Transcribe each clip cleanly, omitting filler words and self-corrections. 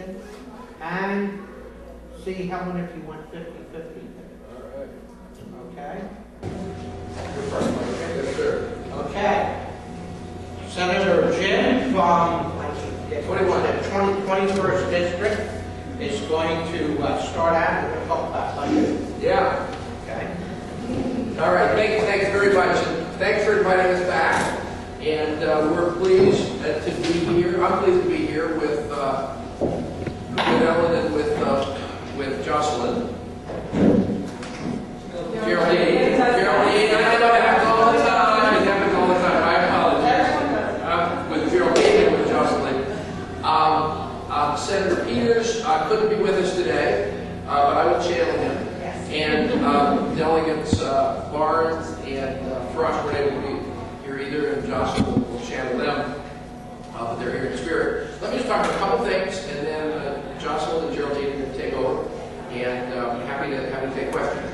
motion and see, Helen, if you want 50-50. All right. Okay? Your first one, okay? Yes, sir. Okay. Senator Jim from 21st District is going to start out and talk about budget. Yeah. Okay? All right, thanks very much. And thanks for inviting us back. And we're pleased to be here. I'm pleased to be here with Ellen and with Jocelyn. Geraldine, I know it happens all the time. It happens all the time. I apologize. With Geraldine and with Jocelyn. Senator Peters couldn't be with us today, but I will channel him. And Delegates Barnes and Frost were able to be here either, and Jocelyn will channel them, but they're here in spirit. Let me just talk about a couple things, and then Jocelyn and Geraldine are going to take over, and I'm happy to take questions.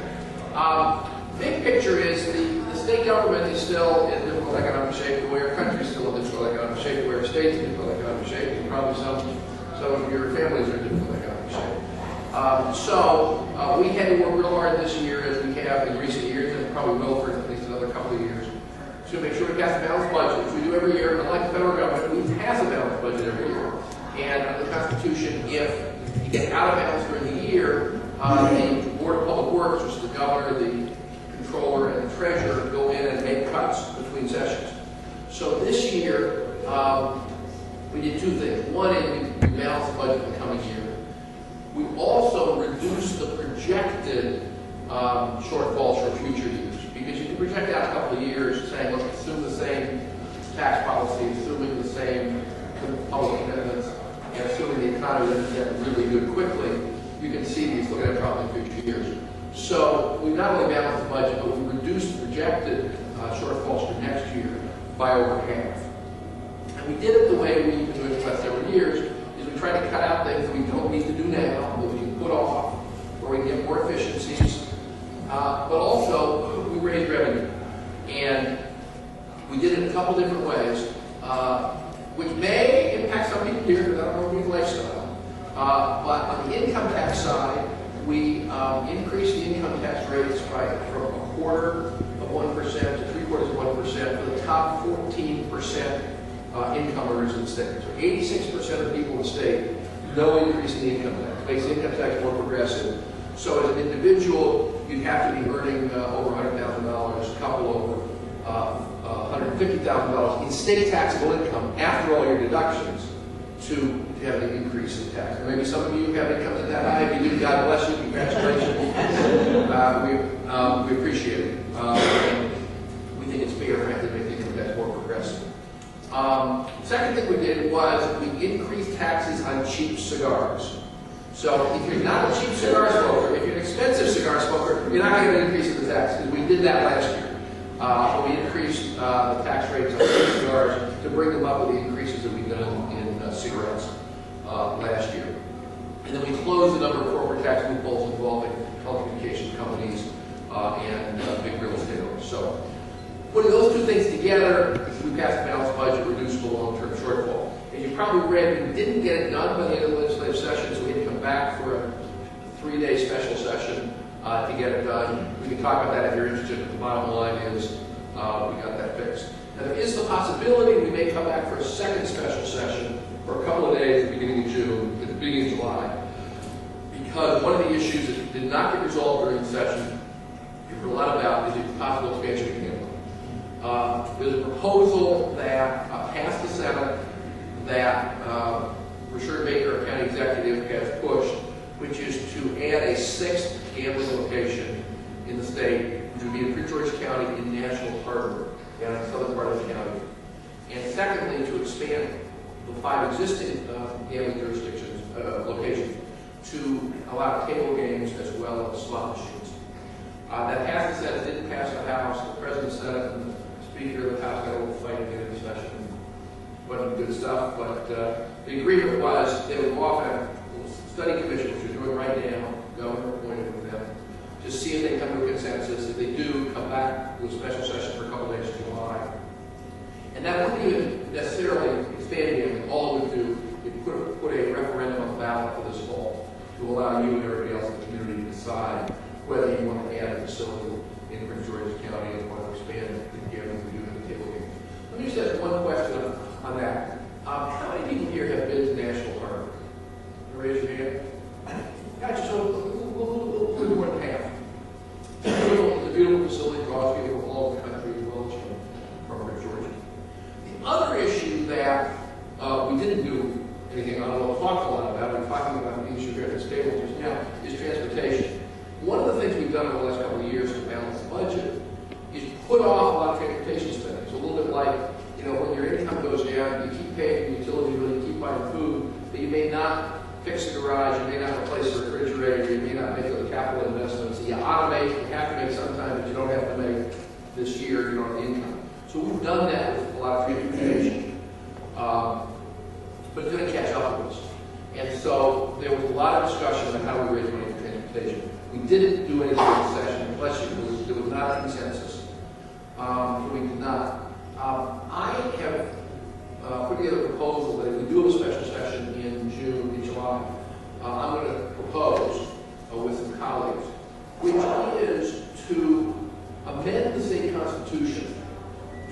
Big picture is the state government is still in difficult economic shape, the way our country is still in difficult economic shape, the way our state is in difficult economic shape, and probably some of your families are in difficult economic shape. We had to work real hard this year, as we have in recent years, and probably will for at least another couple of years, to make sure we pass a balanced budget, which we do every year. Unlike the federal government, we pass a balanced budget every year. And under the Constitution, if you get out of balance during the year, the Board of Public Works, which is the governor, the controller, and the treasurer, go in and make cuts between sessions. So this year, we did two things. One is we balanced the budget for the coming year. We also reduced the projected shortfalls for future years, because you can project out a couple of years saying, look, assume the same tax policy, assuming the same public commitments, and assuming the economy doesn't get really good quickly, you can see these looking at probably future years. So we not only balanced the budget, but we reduced the projected shortfalls for next year by over half. And we did it the way we've been doing it for the last several years, is we try to cut out things that we don't need to do now, that we can put off, where we can get more efficiencies, but also we raised revenue. And we did it in a couple different ways, which may impact some people here, because I don't know people's lifestyle. But on the income tax side, we increased the income tax rates from 1/4% to 3/4 of 1% for the top 14% income earners in the state. So 86% of people in the state, no increase in the income tax. Makes the income tax more progressive. So as an individual, you'd have to be earning over $100,000, a couple over $150,000 in state taxable income after all your deductions to have an increase in tax. Maybe some of you have incomes at that high. If you do, God bless you. Congratulations. We appreciate it. We think it's fair, frankly, to make the income tax more progressive. Second thing we did was we increased taxes on cheap cigars. So if you're not a cheap cigar smoker, if you're an expensive cigar smoker, you're not going to get an increase in the tax, because we did that last year. We increased the tax rates on cheap cigars to bring them up with the increases that we've done in cigarettes last year. And then we closed a number of corporate tax loopholes involving telecommunications companies and big real estate owners. So putting those two things together, we passed a balanced budget, reduced the long-term shortfall. And you probably read we didn't get it done by the end of the legislative session, so we had to come back for a 3-day special session to get it done. We can talk about that if you're interested, but the bottom line is we got that fixed. Now there is the possibility we may come back for a second special session for a couple of days at the beginning of June, at the beginning of July, because one of the issues that did not get resolved during the session, you've heard a lot about, is the possible expansion of Canada. There's a proposal that passed the Senate that Rashard Baker, our county executive, has pushed, which is to add a 6th gambling location in the state, which would be in Prince George County in National Harbor, down in the southern part of the county. And secondly, to expand the 5 existing gambling jurisdictions, locations, to allow table games as well as slot machines. That passed the Senate, didn't pass the House. The President of the Senate and the Speaker of the House got a little fight at the end of the session. Wasn't good stuff, but the agreement was they would go off and have a study commission, which we're doing right now, governor appointed with them, to see if they come to a consensus. If they do, come back to a special session for a couple days in July. And that wouldn't even necessarily expand it. All it would do is put a referendum on the ballot everybody else in the community to decide whether you want to add a facility in Prince George's County and want to expand the gambling we do in the table game. Let me just ask one question on that. How many people here have been to National Park? Raise your hand. Gotcha, so a little more than half. It's a beautiful facility, draws people from all over the country as well as from Prince George. The other issue that we didn't do anything on, we'll talk a lot about, we're talking about the issue here at this table just now, is transportation. One of the things we've done over the last couple of years to balance the budget is put off a lot of transportation spending. It's a little bit like, you know, when your income goes down, you keep paying the utility bill, you keep buying food, but you may not fix the garage, you may not replace the refrigerator, you may not make the capital investments. You automate, you have to make sometimes, but you don't have to make this year, you don't have the income. So we've done that with a lot of transportation. But it's going to catch up with us. And so there was a lot of discussion on how we raise money for transportation. We didn't do anything in the session, bless you, there was not a consensus. So we did not. I have put together a proposal that if we do have a special session in June, in July, I'm going to propose with some colleagues, which is to amend the state constitution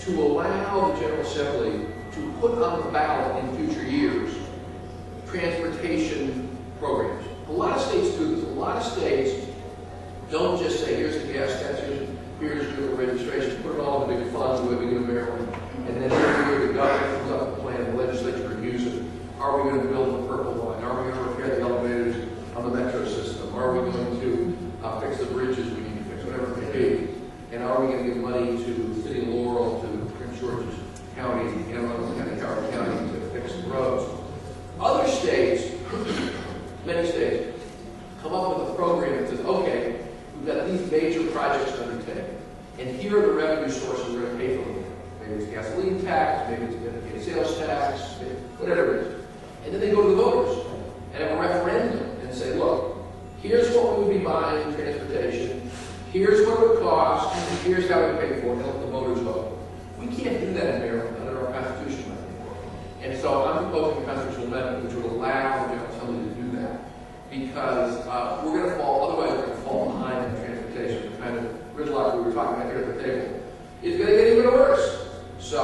to allow the General Assembly to put on the ballot in future years transportation programs. A lot of states do this. A lot of states don't just say, here's the gas station, here's your registration, put it all in a big fund the way we do in Maryland, and then every year the government comes up with a plan, the legislature reviews it. Are we going to build the purple line? Are we going to repair the elevators on the metro system? Are we going to fix the bridges we need to fix, whatever it may be? And are we going to give money to the city of Laurel, to Prince George's County, and Howard County to fix the roads? Other states, many states, come up with a program that says, okay, we've got these major projects to undertake, and here are the revenue sources we're going to pay for them. Maybe it's gasoline tax, maybe it's dedicated sales tax, whatever it is. And then they go to the voters and have a referendum and say, look, here's what we would be buying in transportation, here's what it would cost, and here's how we pay for it, and let the voters vote. We can't do that in Maryland under our Constitution, I think. And so I'm proposing a constitutional amendment which would allow the General Assembly to do that. Because we're going to fall, otherwise we're going to fall behind in transportation. The kind of gridlock we were talking about here at the table is going to get even worse. So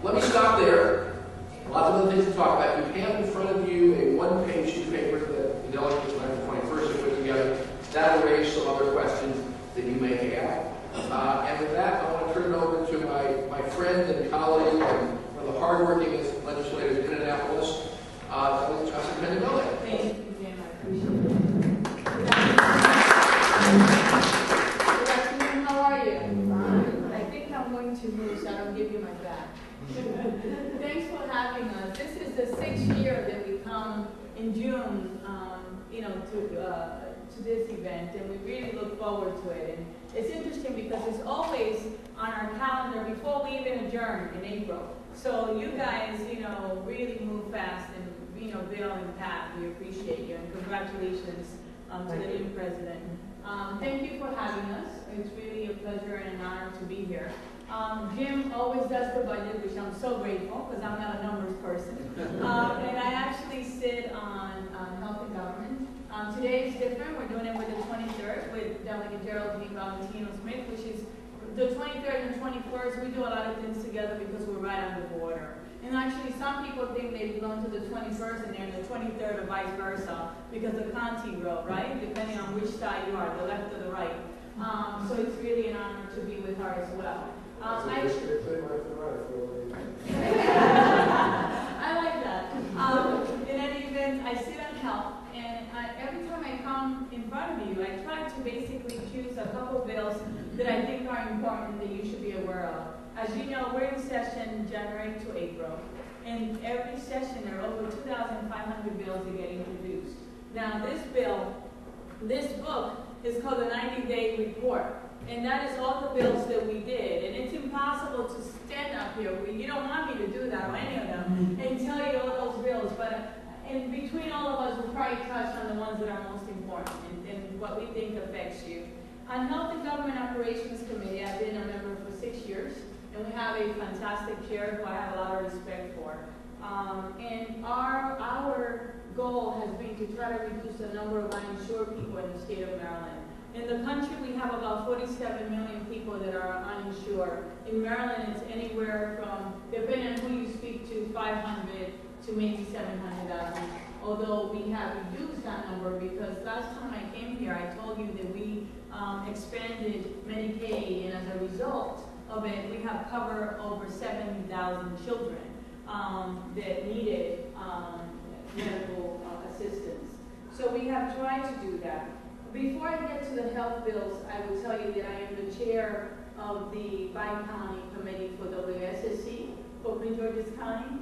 let me stop there. Lots of other things to talk about. You have in front of you a one-page sheet of paper that the delegates on the 21st have put together. That'll raise some other questions that you may have. And with that, I want to turn it over to my friend and colleague and one of the hardworking legislators in Annapolis, Justin Mendel. Thank you, Jim. I appreciate it. Good afternoon. How are you? Fine. I think I'm going to move, so I don't give you my back. Thanks for having us. This is the 6th year that we come in June, to this event, and we really look forward to it. And it's interesting because it's always on our calendar before we even adjourn in April. So you guys, really move fast and, bail in the path. We appreciate you, and congratulations to the new president. Thank you for having us. It's really a pleasure and an honor to be here. Jim always does the budget, which I'm so grateful because I'm not a numbers person. And I actually sit on health and government. Today is different. We're doing it with the 23rd with Delegate Geraldine Valentino-Smith, which is the 23rd and 21st. We do a lot of things together because we're right on the border. And actually, some people think they belong to the 21st and they're in the 23rd or vice versa because of Conti Road, right? Depending on which side you are, the left or the right. So it's really an honor to be with her as well. I like that. In any event, I sit on health, and every time I come in front of you, I try to basically choose a couple bills that I think are important that you should be aware of. As you know, we're in session January to April, and every session there are over 2,500 bills that get introduced. Now, this book is called the 90-Day Report. And that is all the bills that we did. And it's impossible to stand up here. You don't want me to do that or any of them and tell you all those bills. But in between all of us, we'll probably touch on the ones that are most important and what we think affects you. On Health and Government Operations Committee, I've been a member for 6 years. And we have a fantastic chair who I have a lot of respect for. And our goal has been to try to reduce the number of uninsured people the state of Maryland. In the country, we have about 47 million people that are uninsured. In Maryland, it's anywhere from, depending on who you speak to, 500 to maybe 700,000. Although we have reduced that number because last time I came here, I told you that we expanded Medicaid, and as a result of it, we have covered over 70,000 children that needed medical assistance. So we have tried to do that. Before I get to the health bills, I will tell you that I am the chair of the Bi-County Committee for WSSC for Prince George's County.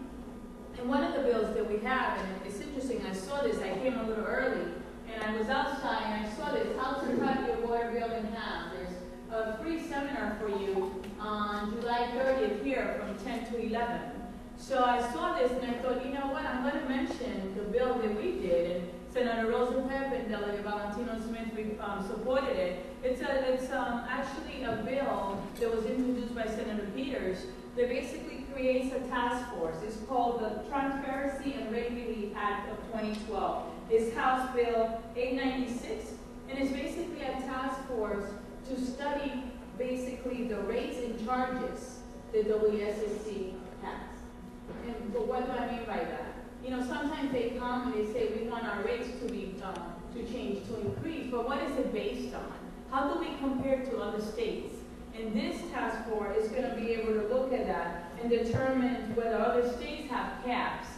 And one of the bills that we have, and it's interesting, I saw this, I came a little early, and I was outside and I saw this, how to cut your water bill in half. There's a free seminar for you on July 30th here from 10 to 11. So I saw this and I thought, you know what, I'm going to mention the bill that we did, and Senator Rosa Pep and Delegate Valentino Smith supported it. It's actually a bill that was introduced by Senator Peters that basically creates a task force. It's called the Transparency and Rate Relief Act of 2012. It's House Bill 896, and it's basically a task force to study basically the rates and charges that WSSC has. And but what do I mean by that? You know, sometimes they come and they say we want our rates to be to change, to increase, but what is it based on? How do we compare to other states? And this task force is going to be able to look at that and determine whether other states have caps,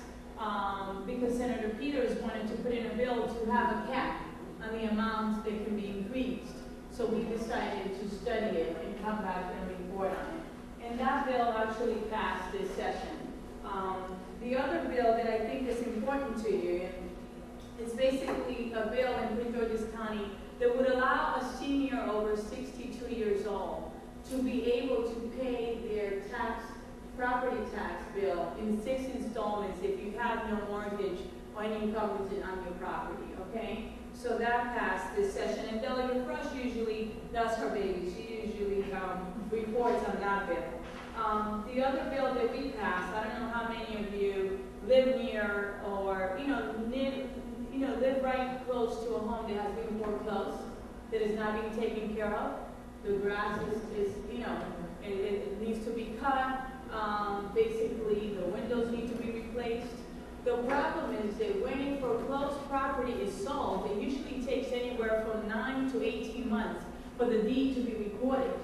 because Senator Peters wanted to put in a bill to have a cap on the amounts that can be increased. So we decided to study it and come back and report on it. And that bill actually passed this session. The other bill that I think is important to you, it's basically a bill in Prince George's County that would allow a senior over 62 years old to be able to pay their property tax bill in 6 installments if you have no mortgage or any coverage on your property, okay? So that passed this session, and Delegate Frost usually does her baby. She usually reports on that bill. The other bill that we passed, I don't know how many of you live near or live right close to a home that has been foreclosed, that is not being taken care of. The grass is it needs to be cut. Basically, the windows need to be replaced. The problem is that when a foreclosed property is sold, it usually takes anywhere from 9 to 18 months for the deed to be recorded.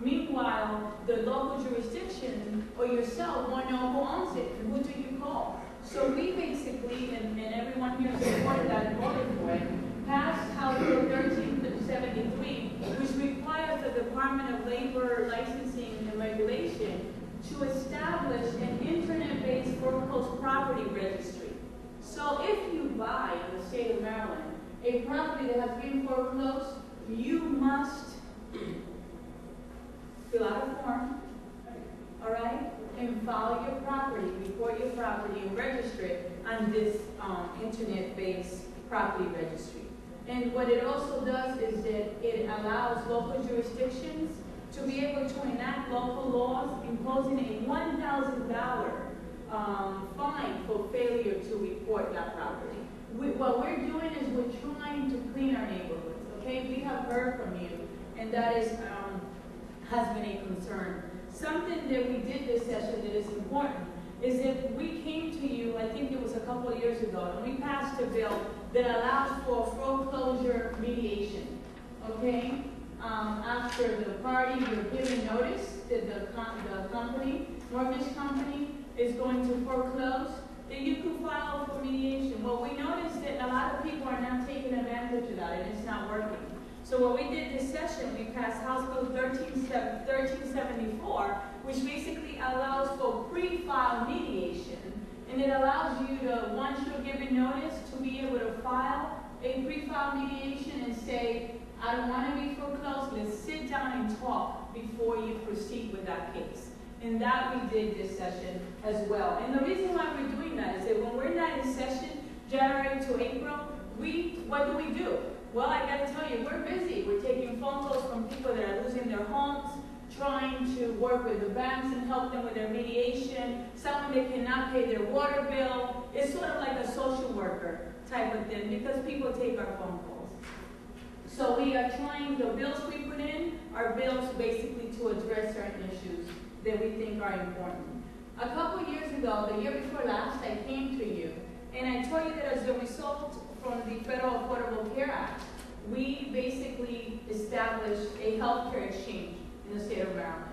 Meanwhile, the local jurisdiction or yourself won't know who owns it and who do you call. So we basically, and everyone here supported that and voted for it, passed House Bill 1373, which requires the Department of Labor Licensing and Regulation to establish an internet-based foreclosed property registry. So if you buy in the state of Maryland a property that has been foreclosed, you must fill out a form, all right, and file your property, report your property, and register it on this internet-based property registry. And what it also does is that it allows local jurisdictions to be able to enact local laws imposing a $1,000 fine for failure to report that property. What we're doing is we're trying to clean our neighborhoods, okay? We have heard from you, and that is has been a concern. Something that we did this session that is important is that we came to you, I think it was a couple of years ago, and we passed a bill that allows for foreclosure mediation, okay? After the party, you're giving notice that the company, mortgage company, is going to foreclose, that you can file for mediation. Well, we noticed that a lot of people are not taking advantage of that, and it's not working. So what we did this session, we passed House Bill 1374, which basically allows for pre-file mediation. And it allows you to, once you're given notice, to be able to file a pre-file mediation and say, I don't want to be foreclosed, let's sit down and talk before you proceed with that case. And that we did this session as well. And the reason why we're doing that is that when we're not in session, January to April, what do? Well, I got to tell you, we're busy. We're taking phone calls from people that are losing their homes, trying to work with the banks and help them with their mediation, someone that cannot pay their water bill. It's sort of like a social worker type of thing because people take our phone calls. we are trying, the bills we put in are bills basically to address certain issues that we think are important. A couple years ago, the year before last, I came to you, and I told you that as a result from the Federal Affordable Care Act, we basically established a healthcare exchange in the state of Maryland.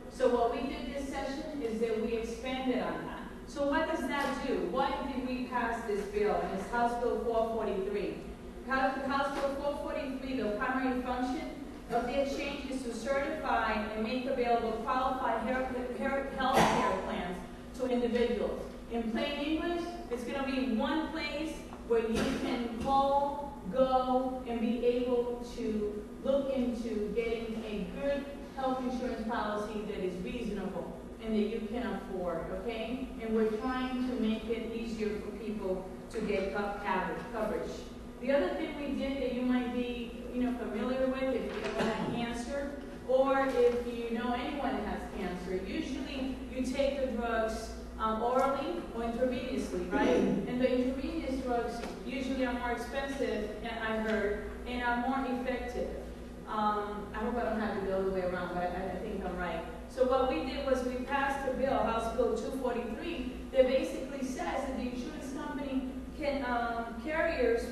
So what we did this session is that we expanded on that. So what does that do? Why did we pass this bill? And it's House Bill 443. House Bill 443, the primary function of the exchange is to certify and make available qualified health care plans to individuals. In plain English, it's going to be one place where you can call, go, and be able to look into getting a good health insurance policy that is reasonable and that you can afford, okay? And we're trying to make it easier for people to get coverage. The other thing we did that you might be, familiar with if you ever had cancer, or if you know anyone that has cancer, usually you take the drugs orally or intravenously, right? And the intravenous drugs usually are more expensive, I heard, and are more effective. I hope I don't have it the other way around, but I think I'm right. So what we did was we passed a bill, House Bill 243, that basically says that the insurance company can, carriers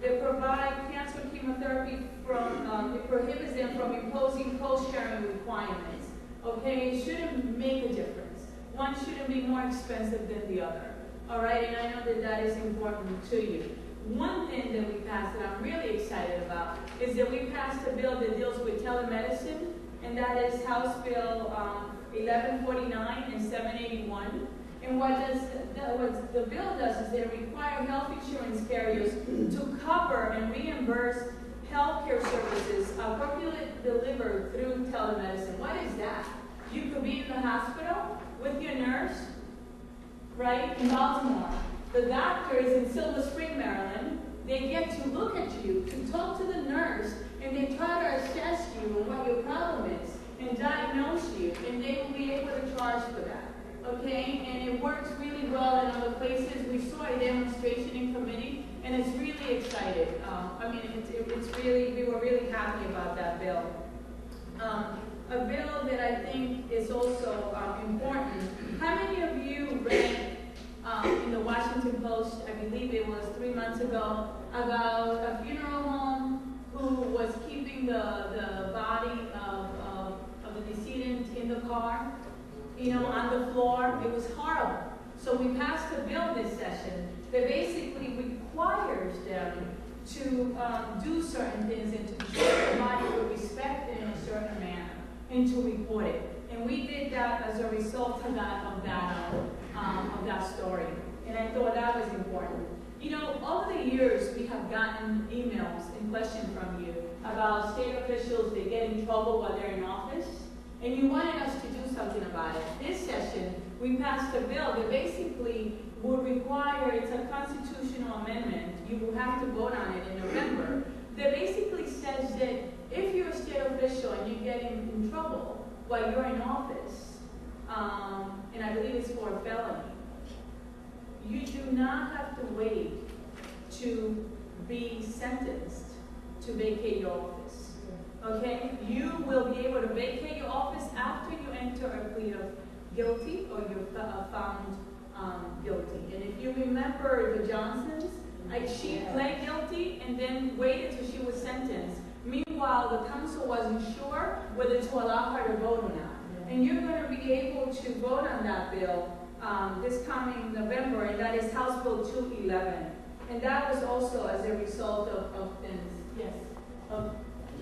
that provide cancer chemotherapy from, it prohibits them from imposing cost-sharing requirements. Okay, it shouldn't make a difference. One shouldn't be more expensive than the other. All right, and I know that that is important to you. One thing that we passed that I'm really excited about is that we passed a bill that deals with telemedicine, and that is House Bill 1149 and 781. And what the bill does is they require health insurance carriers to cover and reimburse healthcare services appropriately delivered through telemedicine. What is that? You could be in the hospital with your nurse, right, in Baltimore. The doctor is in Silver Spring, Maryland. They get to look at you, to talk to the nurse, and they try to assess you and what your problem is, and diagnose you, and they will be able to charge for that. Okay, and it works really well in other places. We saw a demonstration in committee, and it's really excited. We were really happy about that bill. A bill that I think is also important. How many of you read in the Washington Post, I believe it was 3 months ago, about a funeral home who was keeping the body of the decedent in the car? On the floor. It was horrible. So we passed a bill this session that basically requires them to do certain things and to treat the body with respect in a certain manner and to report it. And we did that as a result of that story. And I thought that was important. Over the years, we have gotten emails and questions from you about state officials that get in trouble while they're in office. And you wanted us to do something about it. This session, we passed a bill that basically would require, it's a constitutional amendment, you will have to vote on it in November, that basically says that if you're a state official and you get in trouble while you're in office, and I believe it's for a felony, you do not have to wait to be sentenced to vacate your office. Okay? You will be able to vacate your office after you enter a plea of guilty or you're found guilty. And if you remember the Johnsons, she pled guilty and then waited till she was sentenced. Meanwhile, the council wasn't sure whether to allow her to vote or not. And you're going to be able to vote on that bill this coming November, and that is House Bill 211. And that was also as a result of things. Yes.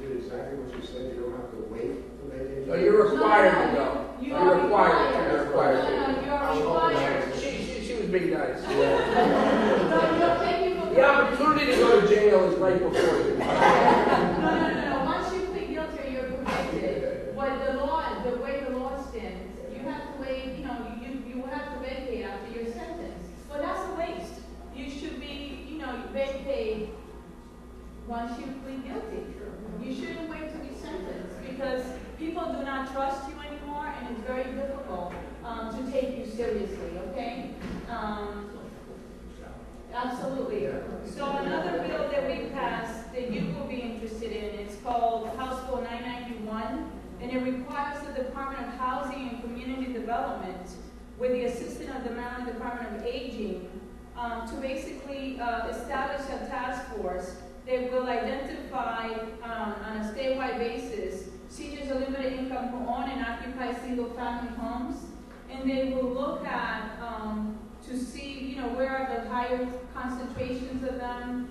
Is it exactly what you said? You don't have to wait to vacate? No, you're required to go. You're required. You're required to. You're required. She was being nice. The opportunity to go to jail is right before you. No. Once you plead guilty, you're convicted. But the way the law stands, you have to wait, you will have to vacate after your sentence. Well, that's a waste. You should be, vacate once you plead guilty. You shouldn't wait to be sentenced because people do not trust you anymore, and it's very difficult to take you seriously, okay? Absolutely. So another bill that we passed that you will be interested in is called House Bill 991, and it requires the Department of Housing and Community Development, with the assistance of the Maryland Department of Aging, to basically establish a task force that will identify on a statewide basis seniors of limited income who own and occupy single-family homes, and they will look at to see, where are the higher concentrations of them,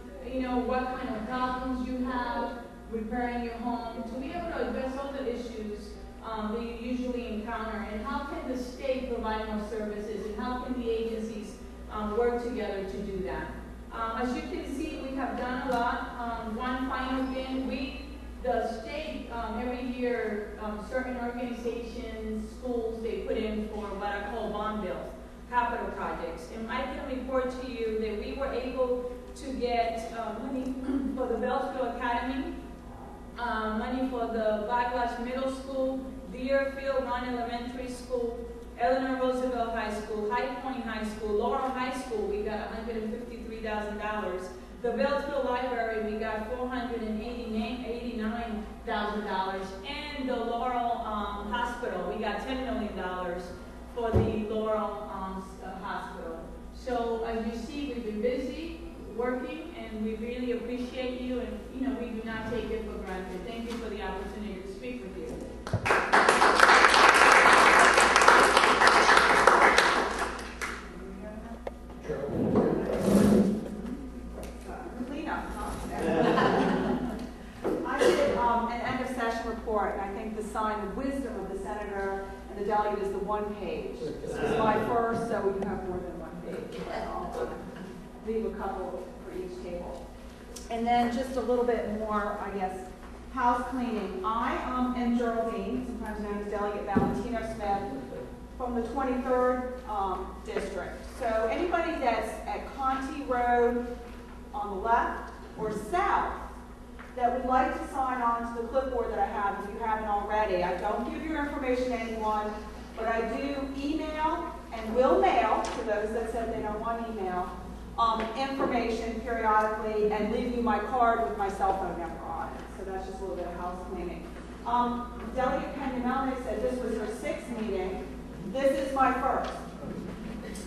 what kind of problems you have repairing your home, to be able to address all the issues that you usually encounter, and how can the state provide more services, and how can the agencies work together to do that. As you can see, we have done a lot. One final thing, the state, every year, certain organizations, schools, they put in for what I call bond bills, capital projects. And I can report to you that we were able to get money for the Beltsville Academy, money for the Backlash Middle School, Deerfield Run Elementary School, Eleanor Roosevelt High School, High Point High School, Laurel High School, we got $153,000. The Beltsville Library, we got $489,000. And the Laurel Hospital, we got $10 million for the Laurel Hospital. So as you see, we've been busy working, and we really appreciate you, and we do not take it for granted. Thank you for the opportunity to speak with you. I did an end of session report, and I think the sign of wisdom of the senator and the delegate is the one page. This is my first, so you have more than one page. I'll leave a couple for each table. And then just a little bit more, I guess, house cleaning. I am Geraldine, sometimes known as Delegate Valentino Smith, from the 23rd District. So anybody that's at Conti Road on the left or south that would like to sign on to the clipboard that I have, if you haven't already. I don't give your information to anyone, but I do email and will mail, to those that said they don't want email, information periodically, and leave you my card with my cell phone number on it. So that's just a little bit of house cleaning. Delegate Kenya Melnick said this was her 6th meeting. This is my first.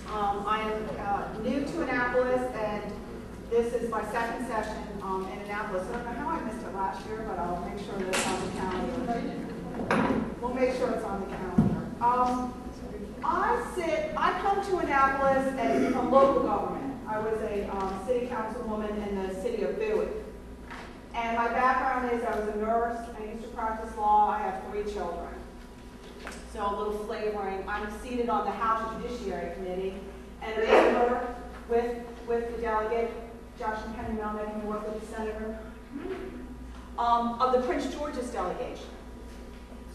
I am new to Annapolis, and this is my 2nd session in Annapolis. I don't know how I missed it last year, but I'll make sure that it's on the calendar. We'll make sure it's on the calendar. I come to Annapolis from local government. I was a city councilwoman in the city of Bowie. And my background is I was a nurse. I used to practice law. I have 3 children. So a little flavoring. I'm seated on the House Judiciary Committee and a member with the delegate, Josh and Penny Melnick, and we work with the senator, of the Prince George's delegation.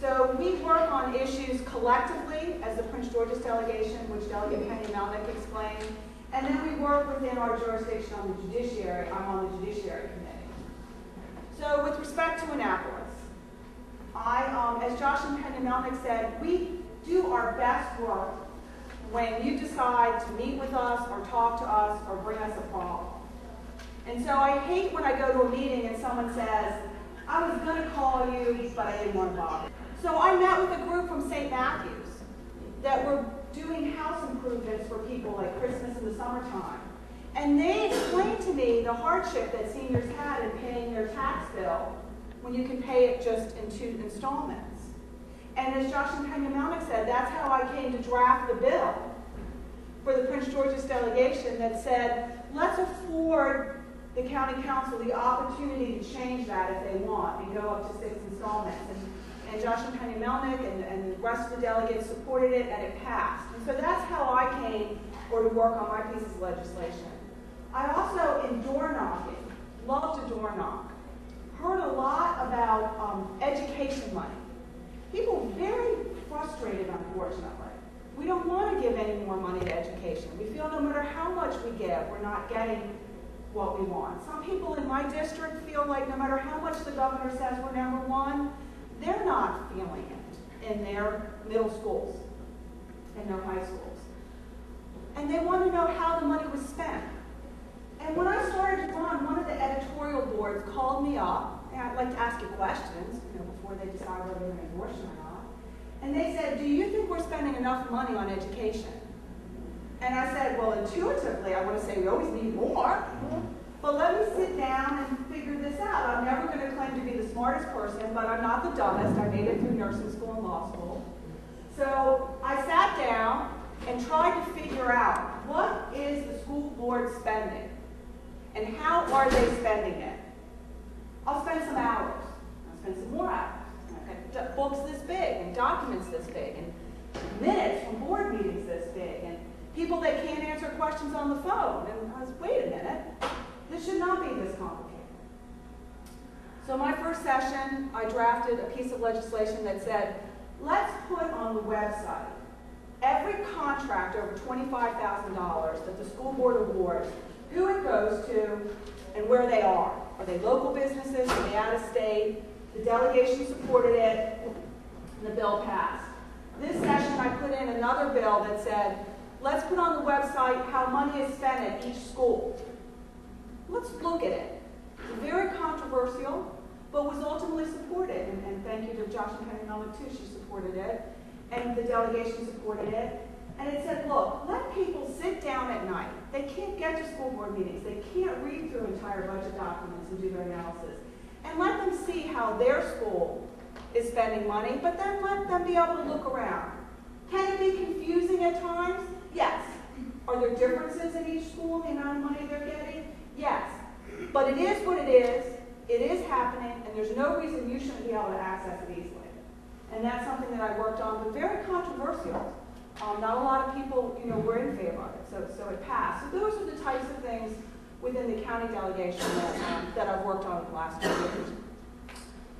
So we work on issues collectively as the Prince George's delegation, which Delegate Penny Melnick explained, and then we work within our jurisdiction on the judiciary. I'm on the Judiciary Committee. So with respect to Annapolis, as Josh and Penny Melnick said, we do our best work when you decide to meet with us or talk to us or bring us a problem. And so I hate when I go to a meeting and someone says, I was going to call you, but I didn't want to bother. So I met with a group from St. Matthews that were doing house improvements for people like Christmas in the summertime. And they explained to me the hardship that seniors had in paying their tax bill when you can pay it just in 2 installments. And as Josh and Kenya Melnick said, that's how I came to draft the bill for the Prince George's delegation that said, let's afford the county council the opportunity to change that if they want and go up to 6 installments. And Josh and Penny Melnick and the rest of the delegates supported it, and it passed. And so that's how I came to work on my pieces of legislation. I also, in door knocking, love to door knock, heard a lot about education money. People very frustrated, unfortunately. We don't want to give any more money to education. We feel no matter how much we give, we're not getting what we want. Some people in my district feel like no matter how much the governor says we're #1, they're not feeling it in their middle schools, in their high schools. And they want to know how the money was spent. And when I started to run, one of the editorial boards called me up and I'd like to ask you questions, before they decide whether they're going to endorse you or not. And they said, do you think we're spending enough money on education? And I said, well, intuitively, I want to say we always need more. But let me sit down and figure this out. I'm never going to claim to be the smartest person, but I'm not the dumbest. I made it through nursing school and law school. So I sat down and tried to figure out, what is the school board spending? And how are they spending it? I'll spend some hours. I'll spend some more hours. I've got books this big, and documents this big, and minutes from board meetings this big, and people that can't answer questions on the phone. And I was, wait a minute, this should not be this complicated. So my first session, I drafted a piece of legislation that said, let's put on the website every contract over $25,000 that the school board awards, who it goes to, and where they are. Are they local businesses? Are they out of state? The delegation supported it, and the bill passed. This session, I put in another bill that said, let's put on the website how money is spent at each school. Let's look at it. It's very controversial, but was ultimately supported. And thank you to Josh and Penny Melnick, too. She supported it. And the delegation supported it. And it said, look, let people sit down at night. They can't get to school board meetings. They can't read through entire budget documents and do their analysis. And let them see how their school is spending money, but then let them be able to look around. Can it be confusing at times? Yes. Are there differences in each school, the amount of money they're getting? Yes. But it is what it is happening, and there's no reason you shouldn't be able to access it easily. And that's something that I worked on, but very controversial. Not a lot of people, were in favor of it, so it passed. So those are the types of things within the county delegation that I've worked on in the last 2 years.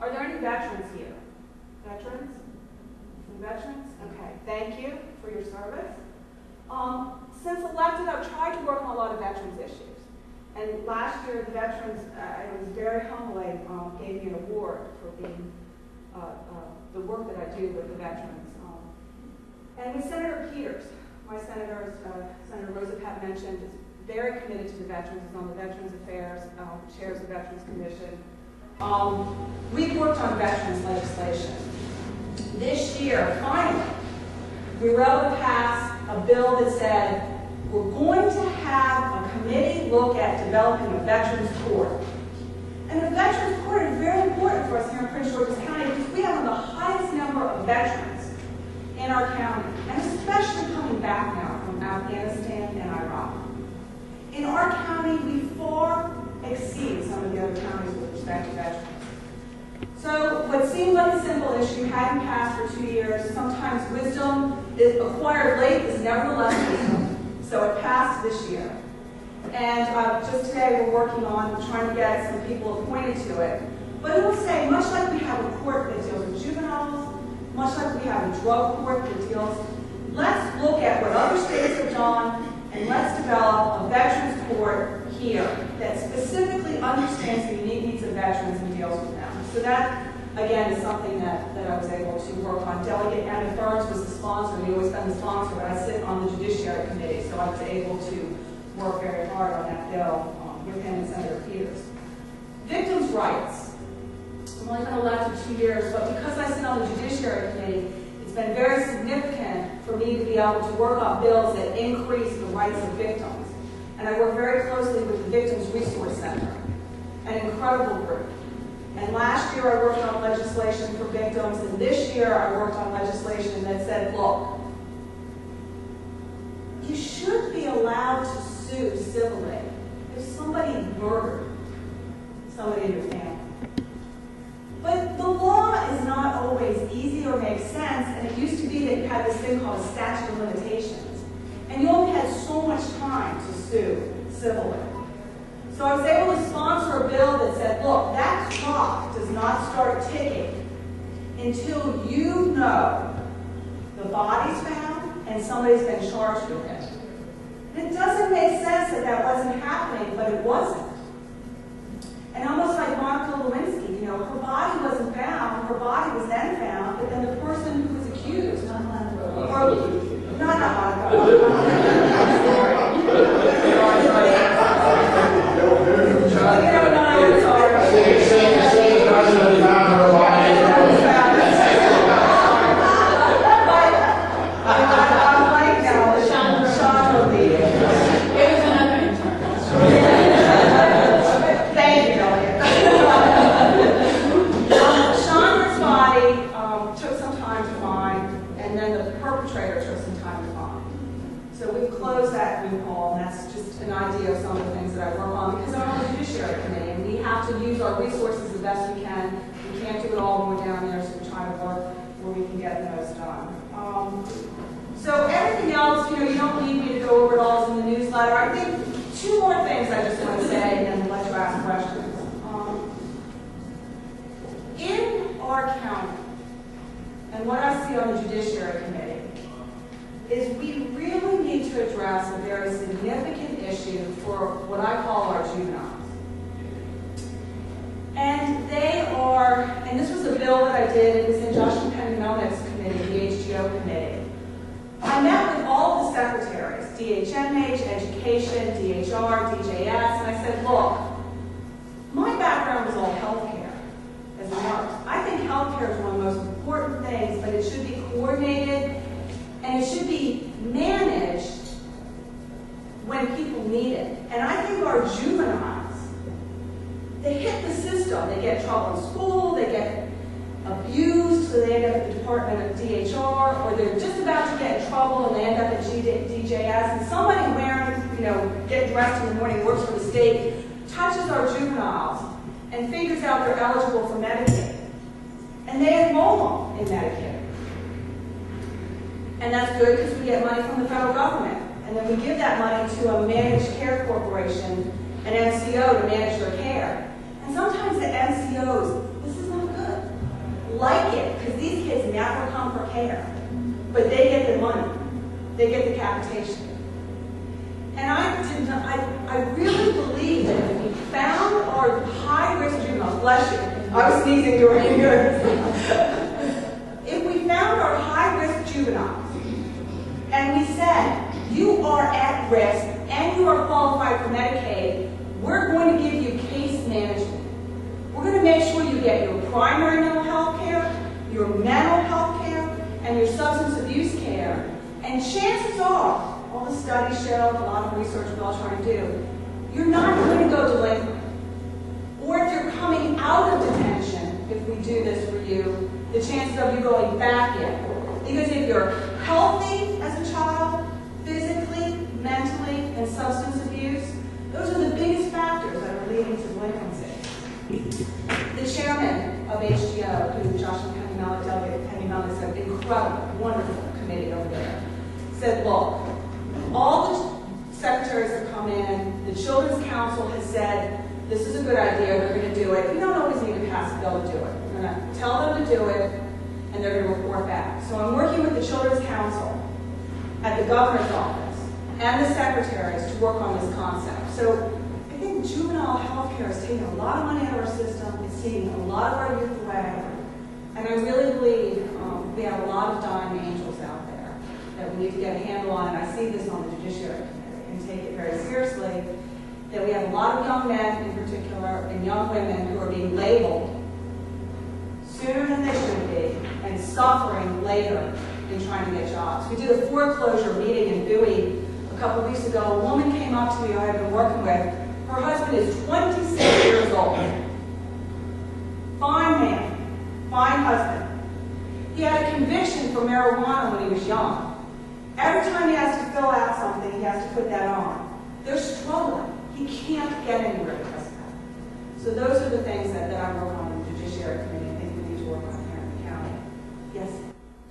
Are there any veterans here? Veterans? Some veterans? Okay, thank you for your service. Since elected, I've tried to work on a lot of veterans issues. And last year, the veterans, it was very humbling, gave me an award for being the work that I do with the veterans. And with Senator Peters, my senator, Senator Rosa Pat mentioned, is very committed to the veterans, is on the Veterans Affairs, chairs the Veterans Commission. We've worked on veterans legislation. This year, finally, we were able to pass a bill that said, we're going to have a committee look at developing a veterans court. And the veterans court is very important for us here in Prince George's County because we have one of the highest number of veterans in our county, and especially coming back now from Afghanistan and Iraq. In our county, we far exceed some of the other counties with respect to veterans. So what seemed like a simple issue hadn't passed for 2 years. Sometimes wisdom is acquired late is nevertheless wisdom. So it passed this year. And just today we're working on trying to get some people appointed to it. But it will say, much like we have a court that deals with juveniles, much like we have a drug court that deals, let's look at what other states have done and let's develop a veterans court here that specifically understands the unique needs of veterans and deals with them. So that, again, is something that I was able to work on. Delegate Anna Burns was the sponsor. We always been the sponsor, but I sit on the Judiciary Committee, so I was able to work very hard on that bill with him and Senator Peters. Victims' rights. I've only been elected 2 years, but because I sit on the Judiciary Committee, it's been very significant for me to be able to work on bills that increase the rights of victims. And I work very closely with the Victims Resource Center, an incredible group. And last year I worked on legislation for victims, and this year I worked on legislation that said, look, you should be allowed to sue civilly if somebody murdered somebody in your family. But the law is not always easy or makes sense, and it used to be that you had this thing called a statute of limitations. And you only had so much time to sue civilly. So I was able to sponsor a bill that said, look, that clock does not start ticking until you know the body's found and somebody's been charged with it. And it doesn't make sense that that wasn't happening, but it wasn't. And almost like Monica Lewinsky, her body wasn't found, her body was then found, but then the person who was accused, not Monica. just an idea of some of the things that I work on, because I'm on the Judiciary Committee, and we have to use our resources the best we can. We can't do it all when we're down there, so we try to work where we can get the most done. So everything else, you don't need me to go over it all in the newsletter. I think two more things I just want to say, and then let you ask questions. In our county, and what I see on the Judiciary Committee, is we really need to address a very significant issue for what I call our juveniles. And they are, and this was a bill that I did, it was in Joshua Penny Melnick's committee, the HGO committee. I met with all of the secretaries, DHMH, Education, DHR, DJS, and I said, look, my background was all healthcare as a nurse. I think healthcare is one of the most important things, but it should be coordinated and it should be managed when people need it. And I think our juveniles, they hit the system. They get in trouble in school, they get abused, so they end up at the Department of DHR, or they're just about to get in trouble and they end up at DJS, and somebody wearing, getting dressed in the morning, works for the state, touches our juveniles and figures out they're eligible for Medicaid. And they enroll them in Medicaid. And that's good because we get money from the federal government. And then we give that money to a managed care corporation, an MCO, to manage their care. And sometimes the MCOs, this is not good, like it, because these kids never come for care. But they get the money. They get the capitation. And I really believe that if we found our high-risk juveniles, bless you, I was sneezing, you were really good. If we found our high-risk juveniles, and we said, you are at risk and you are qualified for Medicaid, we're going to give you case management. We're going to make sure you get your primary mental health care, your mental health care, and your substance abuse care. And chances are, all the studies show, a lot of research we're all trying to do, you're not going to go delinquent. Or if you're coming out of detention, if we do this for you, the chances of you going back in. Because if you're healthy as a child, physically, mentally, and substance abuse, those are the biggest factors that are leading to delinquency. The chairman of HGO, who Joshua Penny Melnick, Delegate Penny Melnick, said, incredible, wonderful committee over there, said, look, all the secretaries have come in, the Children's Council has said, this is a good idea, we're going to do it. We don't always need to pass a bill to do it. We're going to tell them to do it, and they're going to report back. So I'm working with the Children's Council at the governor's office and the secretaries to work on this concept. So I think juvenile health care is taking a lot of money out of our system. It's taking a lot of our youth away. And I really believe we have a lot of dying angels out there that we need to get a handle on. And I see this on the Judiciary Committee and take it very seriously, that we have a lot of young men in particular and young women who are being labeled sooner than they should be and suffering later in trying to get jobs. We did a foreclosure meeting in Bowie a couple of weeks ago. A woman came up to me who I had been working with. Her husband is 26 years old. Fine man, fine husband. He had a conviction for marijuana when he was young. Every time he has to fill out something, he has to put that on. They're struggling. He can't get anywhere because of that. So those are the things that I work on in the Judiciary Committee. I think we need to work on here in the county. Yes?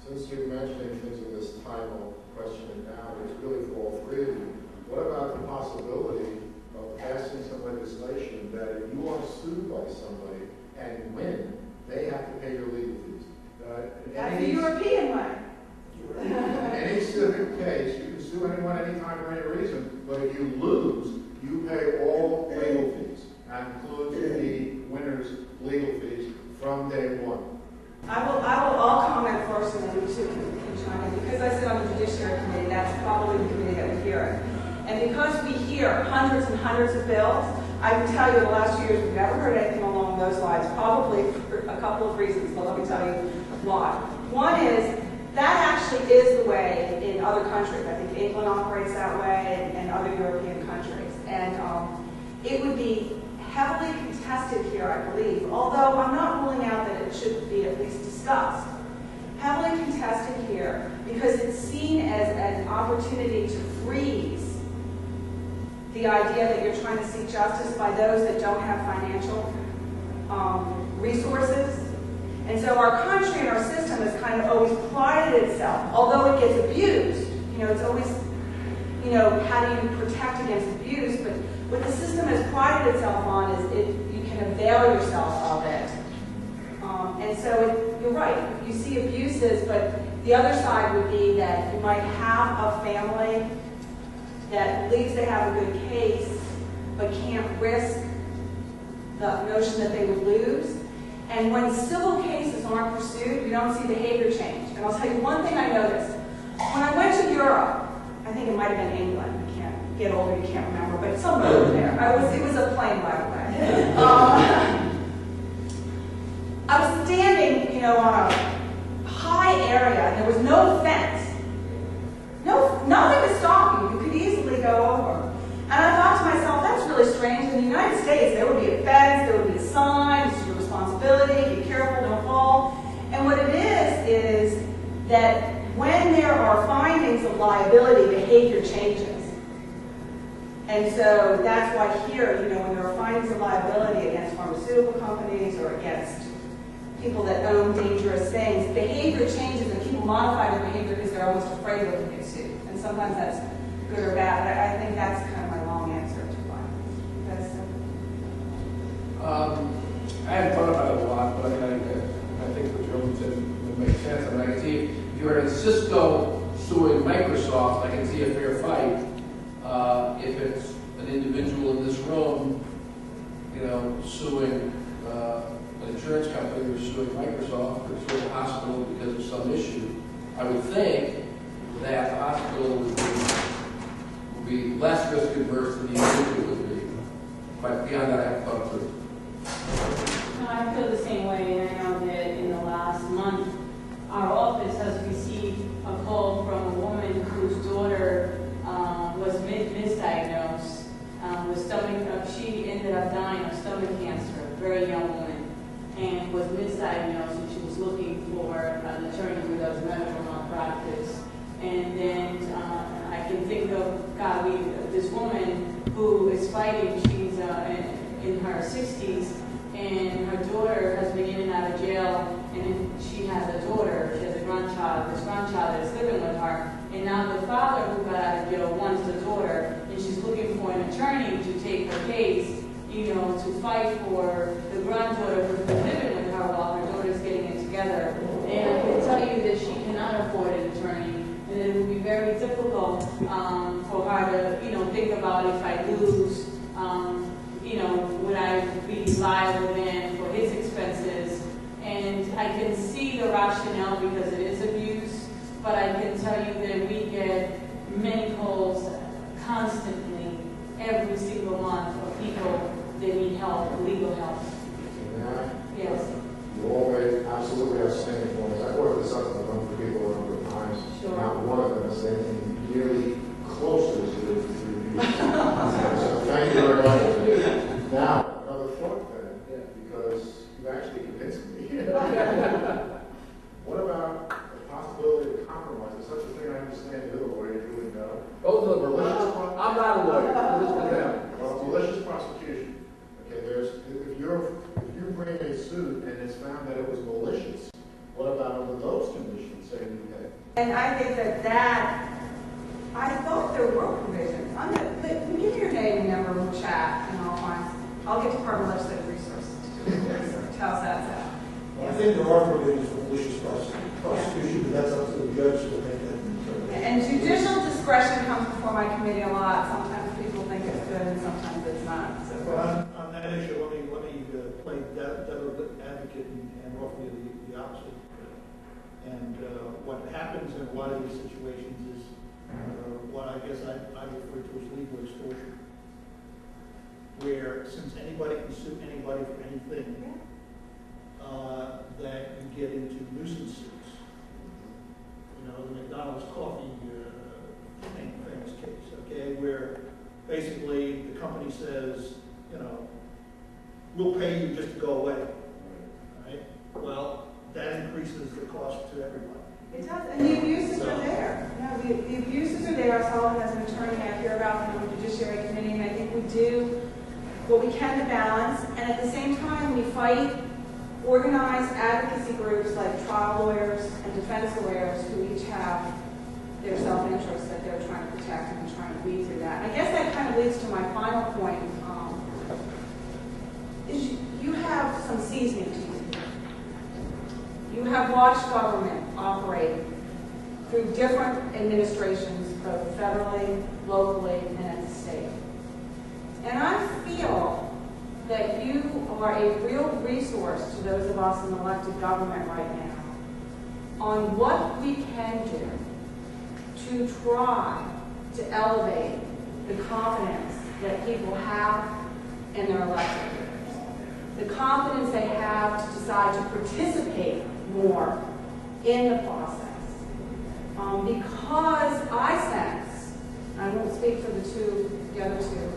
Since you're mentioning things in this time, I'll question it now. It's really for all three of you. What about the possibility of passing some legislation that if you are sued by somebody and win, they have to pay your legal fees? That's the European way. In any civic case, you can sue anyone anytime for any reason, but if you lose, you pay all legal fees, and includes the winner's legal fees from day one. I'll comment first and then you two can chime in. Because I sit on the Judiciary Committee, that's probably the committee that we hear it. And because we hear hundreds and hundreds of bills, I can tell you the last 2 years we've never heard anything along those lines, probably for a couple of reasons, but let me tell you why. One is, that actually is the way in other countries. I think England operates that way and other European countries. And it would be heavily contested here, I believe, although I'm not ruling out that it should be at least discussed. Heavily contested here because it's seen as an opportunity to freeze the idea that you're trying to seek justice by those that don't have financial resources. And so our country and our system has kind of always prided itself, although it gets abused, it's always, how do you protect against abuse? But what the system has prided itself on is you can avail yourself of it. And so you're right, you see abuses, but the other side would be that you might have a family that believes they have a good case, but can't risk the notion that they would lose. And when civil cases aren't pursued, you don't see behavior change. And I'll tell you one thing I noticed. When I went to Europe, I think it might have been England, you can't get older, you can't remember, but somewhere over there. It was a plane, by the way. I was standing, on a high area, and there was no fence. Nothing to stop you. You could easily go over. And I thought to myself, that's really strange. In the United States, there would be a fence, there would be a sign, this is your responsibility, be careful, don't fall. And what it is that when there are findings of liability, behavior changes. And so that's why here, when there are findings of liability against pharmaceutical companies or against people that own dangerous things, behavior changes and people modify their behavior because they're almost afraid of what they get sued. And sometimes that's good or bad, but I think that's kind of my long answer to why. I hadn't thought about it a lot, but I think what Joe said would make sense. I can see if you were in Cisco suing Microsoft, I can see a fair fight. If it's an individual in this room, suing an insurance company or suing Microsoft or suing a hospital because of some issue, I would think that the hospital would be less risk adverse than the individual would be. But beyond that, I haven't thought through. No, I feel the same way, and I know that in the last month, our office has received a call from a woman whose daughter was misdiagnosed with stomach. She ended up dying of stomach cancer, a very young woman, and was misdiagnosed, and she was looking for an attorney who does medical malpractice. And then I can think of this woman who is fighting. She's in her 60s, and her daughter has been in and out of jail, and she has a daughter, she has a grandchild, this grandchild is living with her, and now the father who got out of jail wants the daughter, and she's looking for an attorney to take her case, to fight for the granddaughter who's been living with her while her daughter's getting it together. And I can tell you that she cannot afford an attorney, and it would be very difficult for her to, think about if I lose, would I be liable then for his expenses? And I can see the rationale because it is abuse, but I can tell you that we get many calls constantly, every single month, of people that need help, legal help. Yes. You all made absolutely outstanding points. I brought this up to a number of people a number of times. Sure. Not one of them is anything nearly close to the review. So thank you very much. Now, another thought then, because you actually convinced me. What about the possibility of compromise? Is such a thing? I understand you're the lawyer, you would know. Both of them are. I'm not a lawyer. Malicious prosecution. Okay, if you bring a suit and it's found that it was malicious, what about under those conditions? Say you had. And I think that I thought there were provisions. Give me your name and number, we'll chat, and I'll get Department of Legislative Resources to do the research. How's that sound? I think there are provisions for malicious prosecution, but that's up to the judge to make that determination. And judicial discretion comes before my committee a lot. Sometimes people think it's good and sometimes it's not. So, Well, on that issue, let me play devil's advocate and offer you the opposite. And what happens in a lot of these situations is what I guess I refer to as legal extortion, where since anybody can sue anybody for anything, that you get into nuisance suits. The McDonald's coffee famous case, okay, where basically the company says, we'll pay you just to go away, right? Well, that increases the cost to everybody. it does, and the abuses are there. the abuses are there. Sullivan as an attorney, I hear about them on the Judiciary Committee, and I think we do what we can to balance. And at the same time, we fight organized advocacy groups like trial lawyers and defense lawyers who each have their self-interest that they're trying to protect and trying to weed through that. I guess that kind of leads to my final point, is you have some seasoning to you. You have watched government operate through different administrations, both federally, locally, and at the state. And I feel that you are a real resource to those of us in elected government right now on what we can do to try to elevate the confidence that people have in their elected leaders, the confidence they have to decide to participate more in the process. Because I sense, I won't speak for the other two,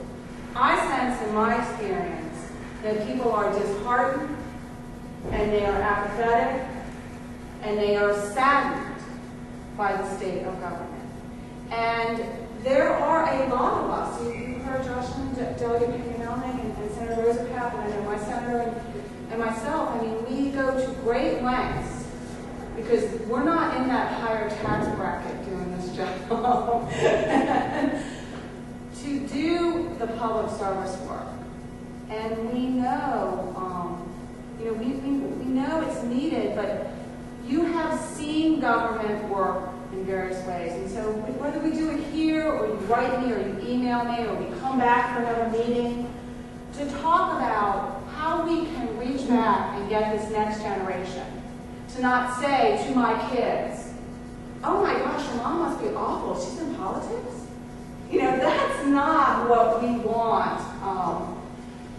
I sense in my experience that people are disheartened and they are apathetic and they are saddened by the state of government. And there are a lot of us, you heard Jocelyn, Delegate Penny-Melnick, and Senator Rosa Papp, and I know my senator and myself, I mean, we go to great lengths because we're not in that higher tax bracket doing this job to do the public service work. And we know, we know it's needed, but you have seen government work in various ways. And so whether we do it here, or you write me, or you email me, or we come back for another meeting, to talk about how we can reach back and get this next generation to not say to my kids, oh my gosh, your mom must be awful, she's in politics? You know, that's not what we want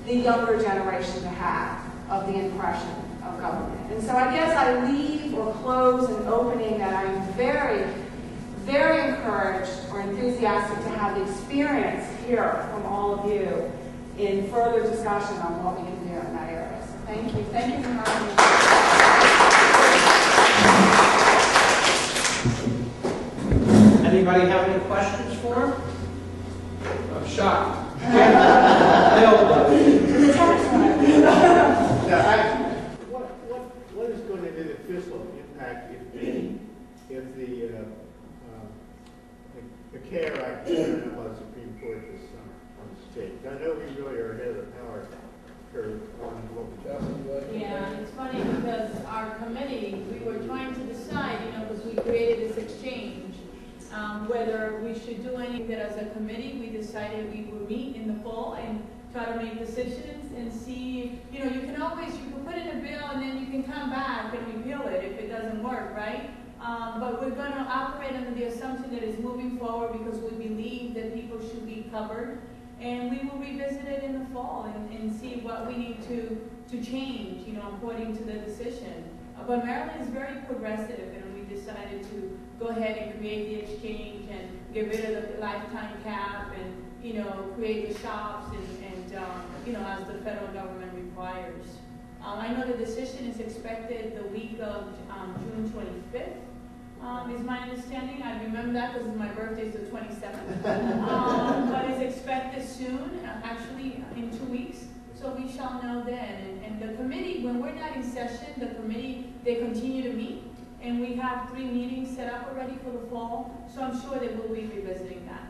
the younger generation to have of the impression of government. And so I guess I leave or close an opening that I'm very, very encouraged or enthusiastic to have the experience here from all of you in further discussion on what we can do in that area. So thank you. Thank you for having me. Anybody have any questions for him? I'm shocked. What is going to be the fiscal impact, if any, if the CARE Act is turned up by the Supreme Court this summer on the state? I know we really are ahead of the power curve on what we Yeah, it's funny because our committee, we were trying to decide, because we created this exchange, whether we should do anything. That as a committee, we decided we would meet in the fall and try to make decisions and see, you can put in a bill and then you can come back and repeal it if it doesn't work, right? But we're going to operate under the assumption that it's moving forward because we believe that people should be covered. And we will revisit it in the fall and see what we need to change, according to the decision. But Maryland is very progressive, and we decided to go ahead and create the exchange and get rid of the lifetime cap and, create the shops and as the federal government requires. I know the decision is expected the week of June 25th. Is my understanding. I remember that because my birthday is the 27th. But it's expected soon, actually in 2 weeks. So we shall know then. And the committee, when we're not in session, the committee, they continue to meet. And we have 3 meetings set up already for the fall. So I'm sure that we'll be revisiting that.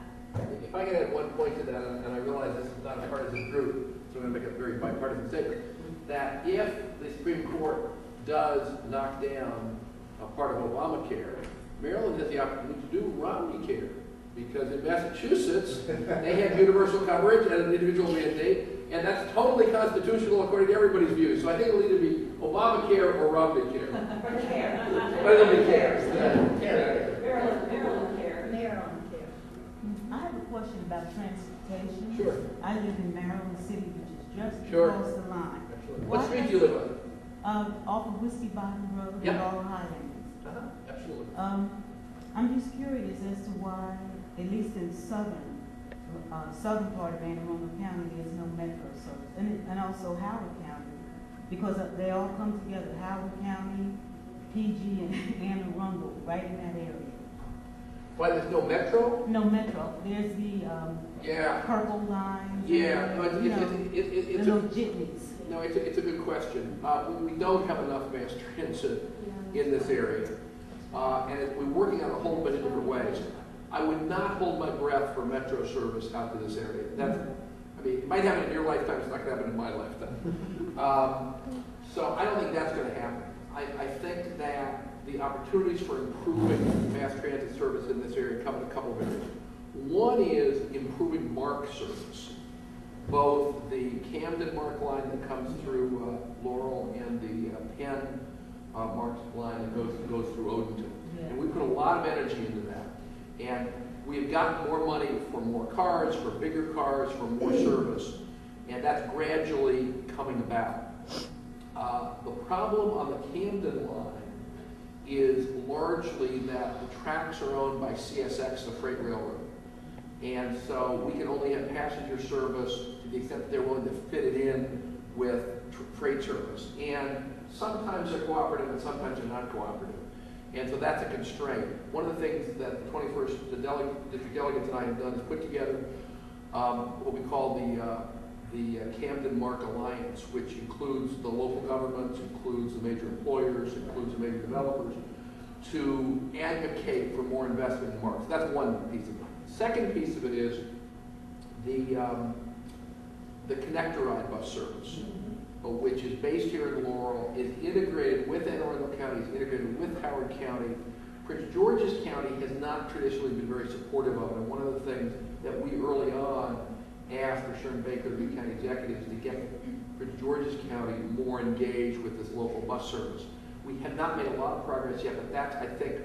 If I can add one point to that, and I realize this is not a partisan group, so I'm going to make a very bipartisan statement, that if the Supreme Court does knock down a part of Obamacare, Maryland has the opportunity to do Romney Care, because in Massachusetts, they have universal coverage and an individual mandate, and that's totally constitutional according to everybody's views. So I think it'll either be Obamacare or Romney Care. Or care. But it'll be care. Maryland care. Maryland care. I have a question about transportation. Sure. I live in Maryland City, which is just Sure. across the line. What street do you live on? Off of Whiskey Bottom Road Yep. and Laurel Highlands. Absolutely. I'm just curious as to why, at least in southern part of Anne Arundel County, there's no metro service, and also Howard County, because they all come together. Howard County, PG, and Anne Arundel, right in that area. Why there's no metro? No metro, there's the, Yeah. purple line. Yeah, no, you know, it's the a, little jitneys. no, it's a good question. We don't have enough mass transit in this area. And we're working on a whole bunch of different ways. I would not hold my breath for metro service out to this area. I mean, it might happen in your lifetime, it's not gonna happen in my lifetime. So I don't think that's gonna happen. I think that the opportunities for improving mass transit service in this area come in a couple of areas. One is improving MARC service. Both the Camden MARC line that comes through Laurel and the Penn MARC line that goes through Odenton. And we put a lot of energy into that. And we've gotten more money for more cars, for bigger cars, for more service. And that's gradually coming about. The problem on the Camden line is largely that the tracks are owned by CSX, the freight railroad. And so we can only have passenger service to the extent that they're willing to fit it in with freight service. And sometimes they're cooperative and sometimes they're not cooperative. And so that's a constraint. One of the things that the 21st, district delegates and I have done is put together what we call the Camden MARC Alliance, which includes the local governments, includes the major employers, includes the major developers, to advocate for more investment in MARC. So that's one piece of it. Second piece of it is the connector ride bus service, which is based here in Laurel, is integrated with Anne Arundel County, is integrated with Howard County. Prince George's County has not traditionally been very supportive of it, and one of the things that we early on asked for Sharon Baker, the new county executives, to get Prince George's County more engaged with this local bus service. We have not made a lot of progress yet, but that's, I think,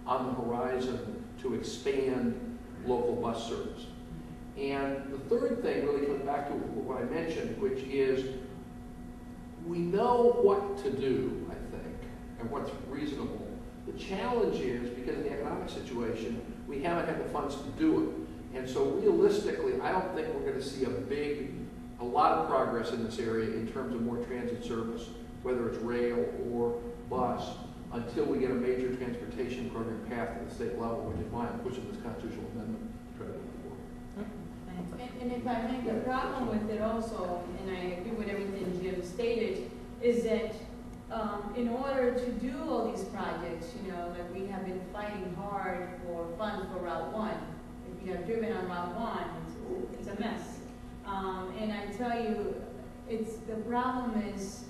on the horizon to expand local bus service. And the third thing really comes back to what I mentioned, which is we know what to do, I think, and what's reasonable. The challenge is, because of the economic situation, we haven't had the funds to do it. And so realistically, I don't think we're going to see a lot of progress in this area in terms of more transit service, whether it's rail or bus, until we get a major transportation program passed at the state level, which is why I'm pushing this constitutional amendment to try to move forward. And if I make the problem with it also, and I agree with everything Jim stated, is that in order to do all these projects, like we have been fighting hard for funds for Route 1. If you have driven on Route 1, it's a mess. And I tell you, the problem is,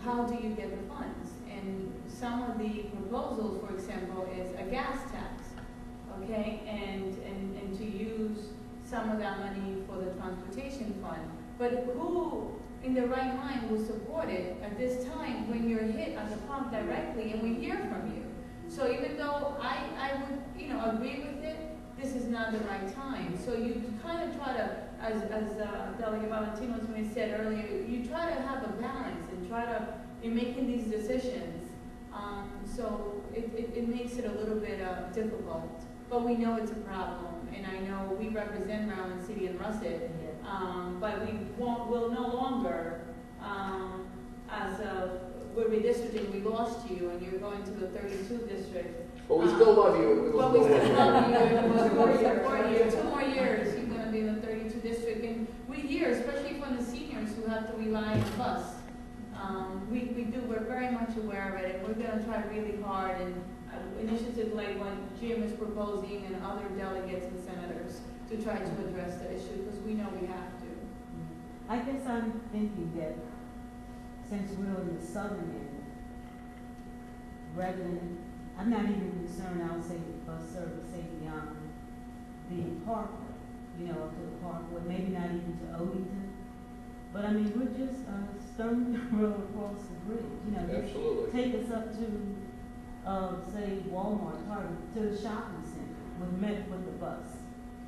how do you get the funds? And some of the proposals, for example, is a gas tax, okay, and to use some of that money for the transportation fund. But who in their right mind will support it at this time when you're hit at the pump directly and we hear from you? So even though I would, agree with it, this is not the right time. So you kind of try to, as Delegate Valentino said earlier, you try to have a balance and try to, in making these decisions, so it makes it a little bit difficult. But we know it's a problem, and I know we represent Maryland City and Russet, but we'll no longer, we're redistricting, we lost you, and you're going to the 32 district. But we still love you, and we will But we still love you, and 2 more years, you're going to be in the 32 district, and we hear, especially from the seniors who have to rely on bus, we're very much aware of it, and we're going to try really hard, and initiatives like what Jim is proposing and other delegates and senators to try to address the issue, because we know we have to. I guess I'm thinking that since we're on the southern end, rather than, I'm not even concerned, I'll say the bus service, say beyond the parkway, up to the parkway, maybe not even to Odenton. But I mean, we're just stone road across the bridge, just Absolutely. take us up to, say, Walmart, Target, to the shopping center with the bus.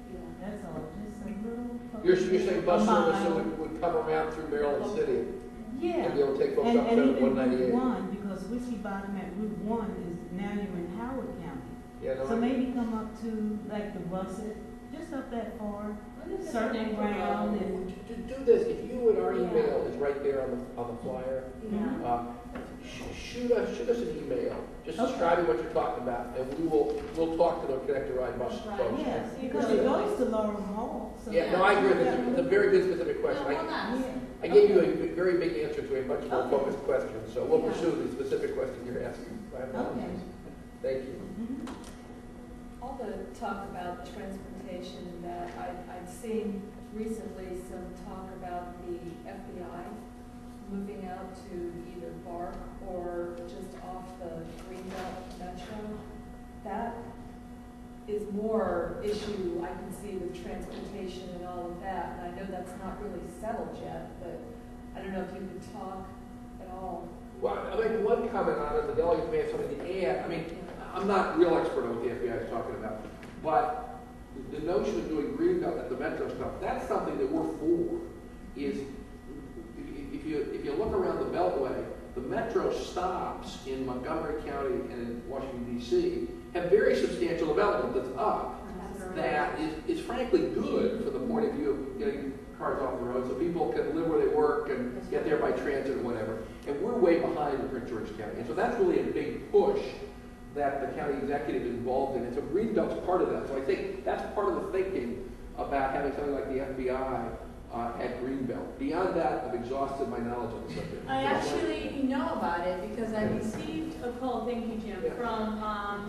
Yeah. That's all, just a little. You're saying bus a service mile. that would come around through Maryland City? Yeah. And be able to take folks And up to even 198? Route 1, because Whiskey Bottom at Route 1 is, now you're in Howard County. Yeah, no, So maybe come up to, like, the Russet, just up that far, circle around and. to do this, if you would, our email is right there on the flyer. Yeah. shoot us an email, just describing what you're talking about, and we'll talk to the Connector Ride bus folks. Yes, because it goes to Laurel Hall. So Yeah, no, I agree with you. It's a very good specific question. I gave you a very big answer to a much more focused question, so we'll pursue the specific question you're asking. Okay. Thank you. All the talk about transportation that I've seen recently, some talk about the FBI moving out to either BARC or just off the Greenbelt Metro. That is more issue I can see with transportation and all of that. And I know that's not really settled yet, but I don't know if you could talk at all. Well, I'll make one comment on it. The delegate may have something to add. I mean, I'm not a real expert on what the FBI is talking about, but the notion of doing Greenbelt at the Metro stuff, that's something that we're for. Is if you look around the Beltway, the Metro stops in Montgomery County and in Washington, D.C. have very substantial development that's up that is frankly good for the point of view of getting cars off the road so people can live where they work and get there by transit or whatever. And we're way behind in Prince George's County. And so that's really a big push that the county executive is involved in. And so Greenbelt's part of that. So I think that's part of the thinking about having something like the FBI at Greenbelt. Beyond that, I've exhausted my knowledge on the subject. I actually know about it because I received a call, thank you, Jim, from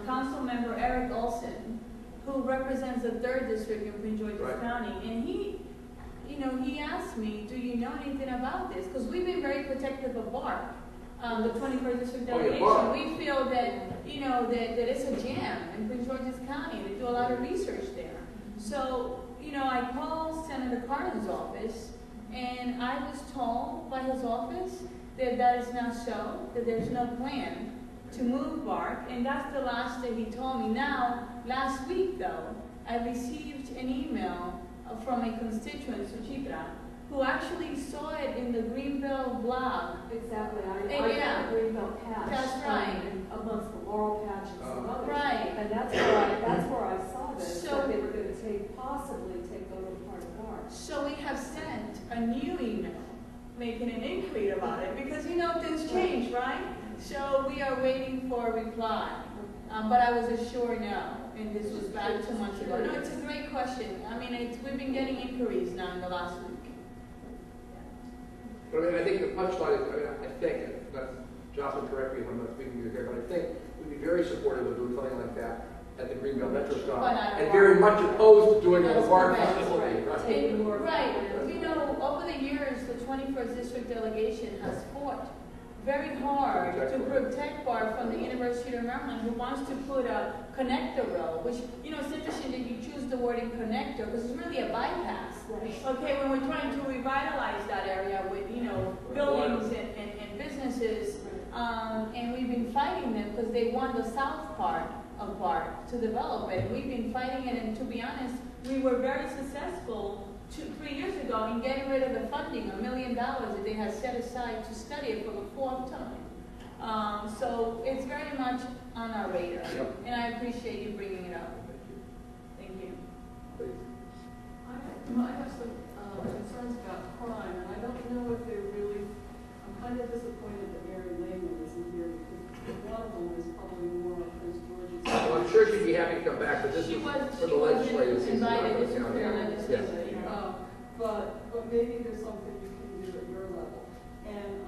Council Member Eric Olson, who represents the 3rd District in Prince George's County. And he asked me, do you know anything about this? Because we've been very protective of BARC, the 21st District delegation. We feel that, that it's a jam in Prince George's County. They do a lot of research there. So, I called Senator Cardin's office, and I was told by his office that that is not so, that there's no plan to move BARC, and that's the last that he told me. Now, last week, though, I received an email from a constituent, Suchitra, who actually saw it in the Greenbelt blog. Exactly. I yeah. the Greenbelt patch. That's right. Amongst the Laurel patch and some others. Right. And that's where I saw this, So, that they were going to possibly take over part of BARC. So we have sent a new email making an inquiry about it because, things change, right? So we are waiting for a reply. But I was assured no, and this was back 2 months ago. No, it's a great question. I mean, we've been getting inquiries now in the last week. But I mean, I think the punchline is, I think, Jocelyn, correct me if I'm not speaking to you here, but I think we'd be very supportive of doing something like that at the Greenbelt Metro stop, and very much opposed to doing it at the BARC facility. Right. Over the years, the 21st District delegation has fought very hard to protect BARC from the University of Maryland, who wants to put a connector road, which, it's interesting that you choose the wording connector, because it's really a bypass. Okay, when we're trying to revitalize that area with, buildings and businesses, and we've been fighting them because they want the south part of BARC to develop it. We've been fighting it, and to be honest, we were very successful 3 years ago in getting rid of the funding, $1 million that they had set aside to study it for the 4th time. So it's very much on our radar, and I appreciate you bringing it up. Thank you. Please. I have some concerns about crime, and I don't know if they're really, I'm kind of disappointed that Mary Lehman isn't here, because one of them is probably more of Prince George's. Well, I'm sure she'd be happy to come back, but this is for the legislative season. Invited. This is for the legislature. Yes. But maybe there's something you can do at your level. And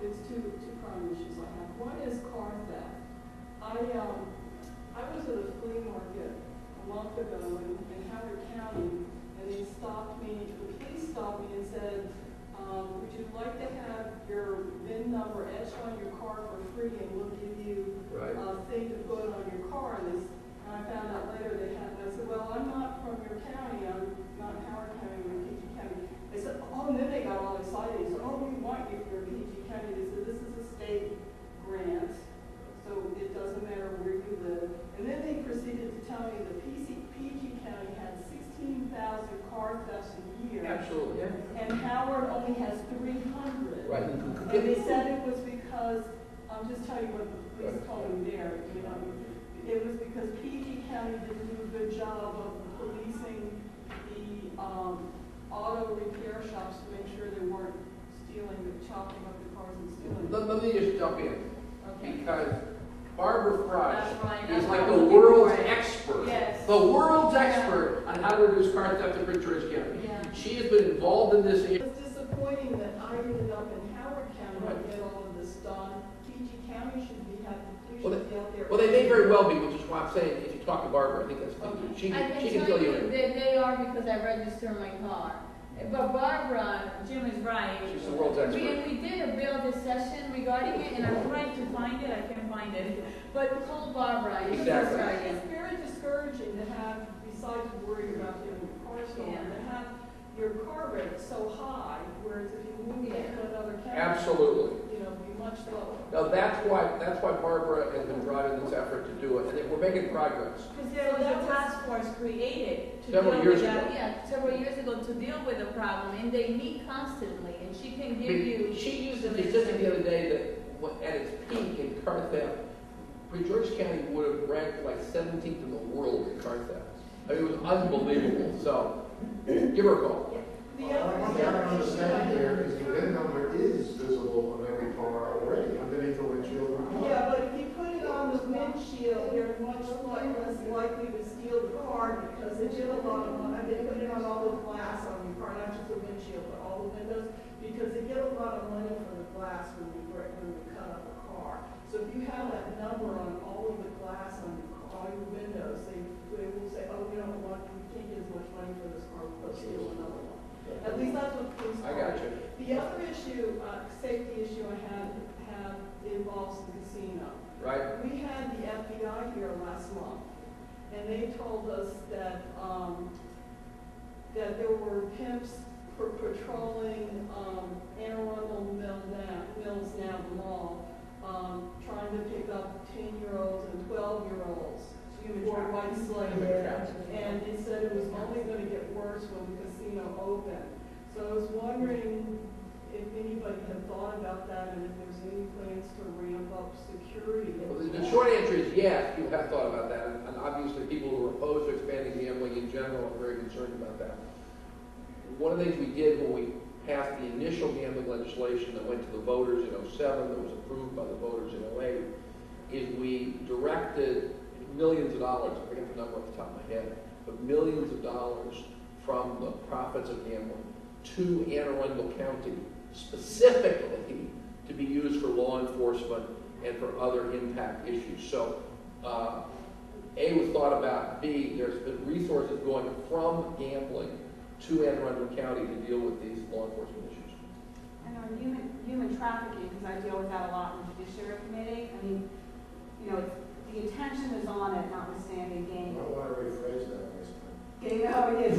it's two crime issues I have. One is car theft. I was at a flea market a month ago in Howard County, and they stopped me. The police stopped me and said, would you like to have your VIN number etched on your car for free, and we'll give you a thing to put on your car. And I found out later they had. I said, well, I'm not from your county. I'm not Howard County, I'm PG County. They said, oh, and then they got all excited. They said, oh, we want you for PG County. They said, this is a state grant, so it doesn't matter where you live. And then they proceeded to tell me that PG County had 16,000 car thefts a year. Absolutely, yeah. And Howard only has 300. Right. And they said it was because, I'll just tell you what the police told me there, it was because PG County didn't do a good job of policing the auto repair shops to make sure they weren't stealing, chopping up the cars and stealing. Let me just jump in, Okay. because Barbara Fry That's right. is That's like what the I'm looking world's for. expert. Yes. The world's expert on how to reduce car theft in Prince George County. Yeah. She has been involved in this issue. It's disappointing that I ended up in Howard County to get all of this done. PG County should be, the Well, police should be out there. Well, they may very well be, which is why I'm saying, if you talk to Barbara, I think that's, she I can can fill tell you you in. that they are because I register my car. But Barbara, Jim is right. She's the world's expert. We did a bill this session regarding it, and I'm trying to find it, I can't find it. But call Barbara, you Exactly. can It's very discouraging to have, besides worrying about getting your car stolen, Yeah. to have your car rate so high, whereas if you move it to another county, Absolutely. you know, be much lower. Now, that's why Barbara has been driving this effort to do it, and we're making progress. Because there was a task force created to Several deal years with that. ago. Yeah, several years ago to deal with the problem, and they meet constantly, and she can give you. She used a statistic the other day that at its peak in car theft, Prince George County would have ranked like 17th in the world in car theft. I mean, it was unbelievable. So, give her a call. The other One thing I don't understand here is the VIN number is visible on every car already, underneath the windshield. of the car. Yeah, but if you put it on the windshield, you're much less likely to steal the car because they did a lot of money. They put it on all the glass on your car, not just the windshield, but all the windows, because they get a lot of money from the glass when we cut up a car. So if you have that number on all of the glass on your car, all your windows, they will say, oh, we can't get as much money for this car, let's steal another one. At least that's what police. I got you. The other issue, safety issue I have involves the casino. Right? We had the FBI here last month, and they told us that, that there were pimps for patrolling, Anne Arundel Mills now, the mall, trying to pick up 10-year-olds and 12-year-olds for white slaves. And they said it was only going to get worse when the casino opened. So I was wondering if anybody had thought about that and if there's any plans to ramp up security. Well, the short answer is yes, people have thought about that. And obviously, people who are opposed to expanding gambling in general are very concerned about that. One of the things we did when we passed the initial gambling legislation that went to the voters in 07, that was approved by the voters in 08, is we directed millions of dollars, I forget the number off the top of my head, but millions of dollars from the profits of gambling to Anne Arundel County, specifically to be used for law enforcement and for other impact issues. So, A, was thought about. B, there's been resources going from gambling to Anne Arundel County to deal with these law enforcement issues. And on human trafficking, because I deal with that a lot in the Judiciary Committee, I mean, you know, the attention is on it, notwithstanding I gaming. want to rephrase that next time.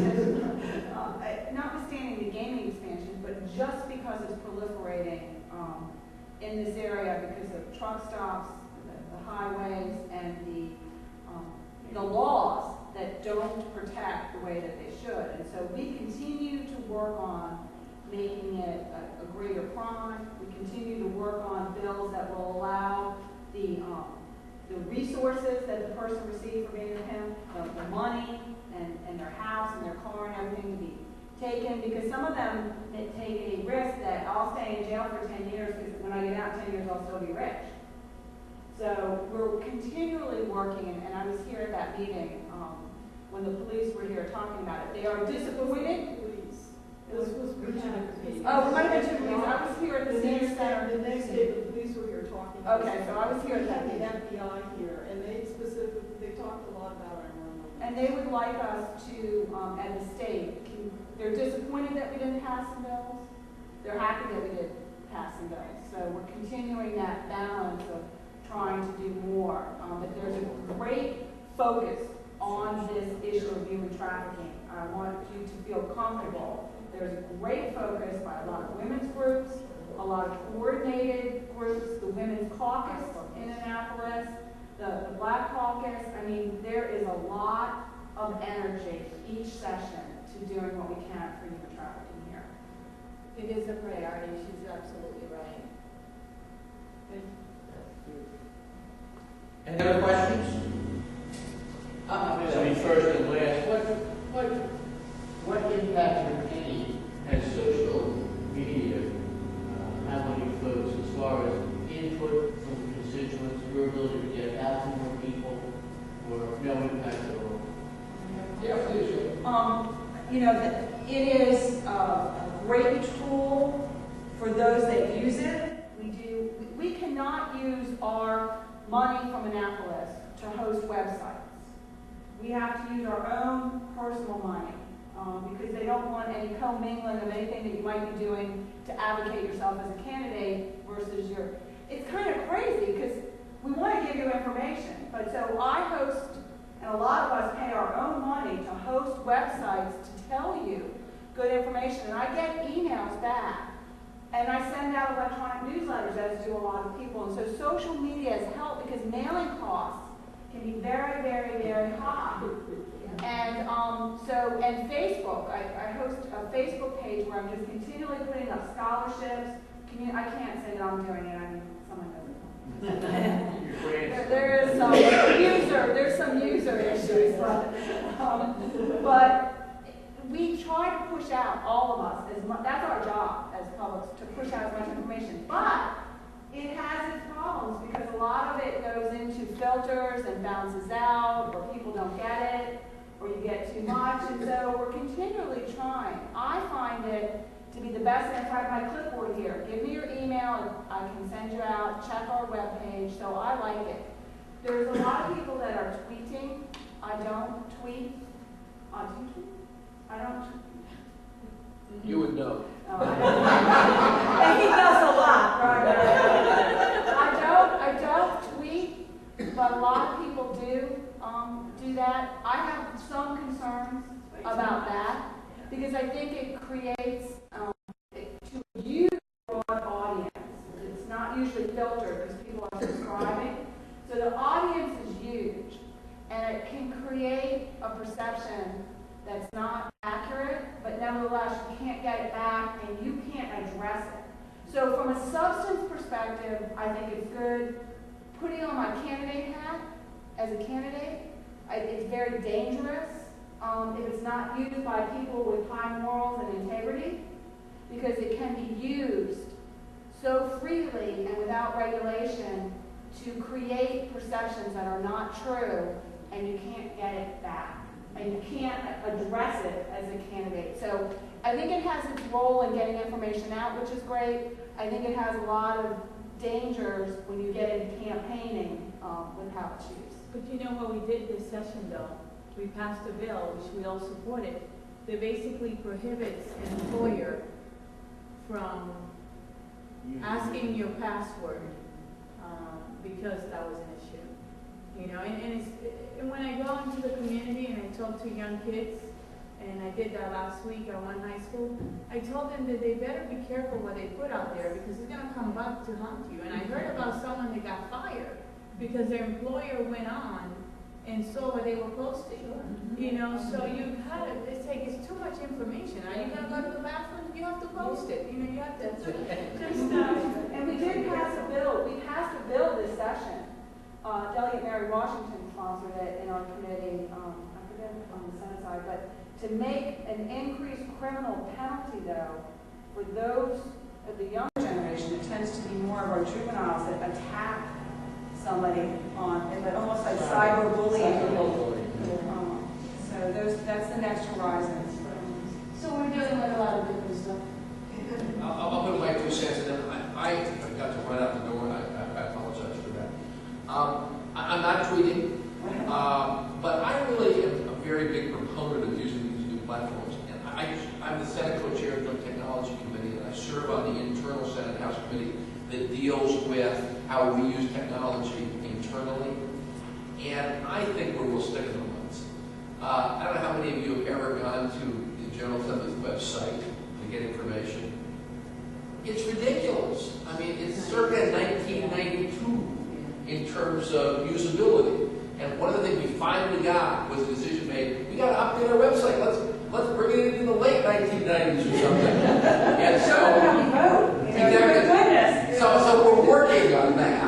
Notwithstanding the gaming expansion, but just because it's proliferating in this area because of truck stops, the highways, and the laws that don't protect the way that they should. And so we continue to work on making it a greater crime. We continue to work on bills that will allow the resources that the person received from being a pimp, the money and their house and their car and everything to be taken, because some of them they take a risk that I'll stay in jail for 10 years because when I get out 10 years I'll still be rich. So we're continually working, and I was here at that meeting when the police were here talking about it. They are disappointed. This was presented. Oh, it might have been 2 weeks. I was here at the The senior next center. day, the next day, the police were here talking. Okay, so I was here at We that had meeting. the FBI here, and they talked a lot about it. And they would like us to, at the state, they're disappointed that we didn't pass some bills. They're happy that we did pass some bills. So we're continuing that balance of trying to do more. But there's a great focus on this issue of human trafficking. I want you to feel comfortable. There's a great focus by a lot of women's groups, a lot of coordinated groups, the Women's Caucus in Annapolis, the Black Caucus. I mean, there is a lot of energy each session to doing what we can for human trafficking here. It is a priority, she's absolutely right. Any other questions? I mean, first and last, what impact, if any, has social media you know, that it is a great tool for those that use it. We cannot use our money from Annapolis to host websites. We have to use our own personal money because they don't want any commingling of anything that you might be doing to advocate yourself as a candidate versus your. It's kind of crazy because we want to give you information, but so I host, and a lot of us pay our own money to host websites to tell you good information, and I get emails back. And I send out electronic newsletters, as do a lot of people. And so social media has helped because mailing costs can be very, very, very high. And and Facebook, I host a Facebook page where I'm just continually putting up scholarships. I can't say that I'm doing it. I mean, someone does it. There's some user issues, but we try to push out, all of us, as much. That's our job as publics, to push out as much information. But it has its problems because a lot of it goes into filters and bounces out, or people don't get it, or you get too much. And so we're continually trying. I find it to be the best. And I have my clipboard here. Give me your email, and I can send you out. Check our webpage. So I like it. There's a lot of people that are tweeting. I don't tweet. Do you tweet? I don't. You would know. And he does a lot, right? I don't tweet, but a lot of people do that. I have some concerns about that because I think it creates to a huge broad audience. It's not usually filtered because people are subscribing. So the audience is huge, and it can create a perception that's not accurate, but nevertheless you can't get it back and you can't address it. So from a substance perspective, I think it's good. Putting on my candidate hat as a candidate, it's very dangerous if it's not used by people with high morals and integrity, because it can be used so freely and without regulation to create perceptions that are not true, and you can't get it back. And you can't address it as a candidate. So I think it has its role in getting information out, which is great. I think it has a lot of dangers when you get into campaigning with how it's used. But you know what we did this session, though? We passed a bill, which we all supported, that basically prohibits an employer from asking your password because that was an issue. You know, and when I go into the community and I talk to young kids, and I did that last week at one high school, I told them that they better be careful what they put out there because it's going to come back to haunt you. And I heard about someone that got fired because their employer went on and saw what they were posting. You know, so it's too much information. Are you going to go to the bathroom? You have to post it. You know, you have to just And we did pass a bill. We passed a bill this session. Delegate Mary Washington sponsored it in our committee, I forget on the Senate side, but to make an increased criminal penalty, though, for those of the younger generation, it tends to be more of our juveniles that attack somebody almost like cyberbullying. So that's the next horizon. So we're dealing with a lot of different stuff. I'll put my 2 cents in. I got to run out the door. I apologize for that. I'm not tweeting, but I really am a very big proponent of using these new platforms. And I'm the Senate co-chair of the Joint Technology Committee, and I serve on the internal Senate House Committee that deals with how we use technology internally. And I think we're real stick in the woods. I don't know how many of you have ever gone to the General Assembly's website to get information. It's ridiculous. I mean, it's circa 1992 in terms of usability. And one of the things we finally got was a decision made, we got to update our website. Let's bring it into the late 1990s or something. And so, exactly. So we're working on that.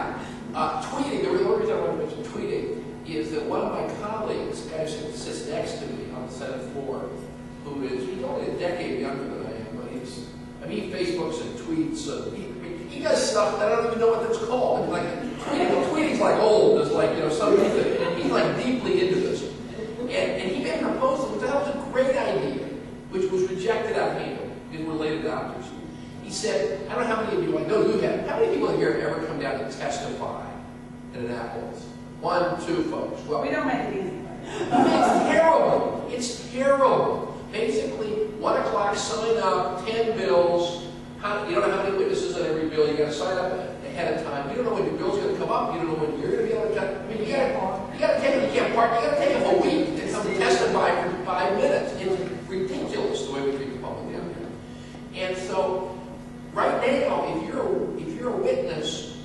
Tweeting, the real reason I want to mention tweeting is that one of my colleagues, the guy who sits next to me on the Senate floor, he's only a decade younger than I am, but he Facebooks and tweets. He does stuff that I don't even know what that's called. I mean, tweeting's like old. It's like, something that he's like deeply into this. And he made a proposal, which I thought was a great idea. doctors. He said, I don't know how many of you, I know you have, how many people here have ever come down to testify in Annapolis? 1, 2 folks. Well, We don't make it easy. it's terrible. It's terrible. Basically, 1 o'clock, sign up, 10 bills. You don't know how many witnesses on every bill. You got to sign up ahead of time. You don't know when your bill's going to come up. You don't know when you're going to be able to cut. I mean, you got to take it. You can't park. You got to take a whole week to come testify for 5 minutes. It's ridiculous the way we treat the public down here. And so, right now, if you're a witness,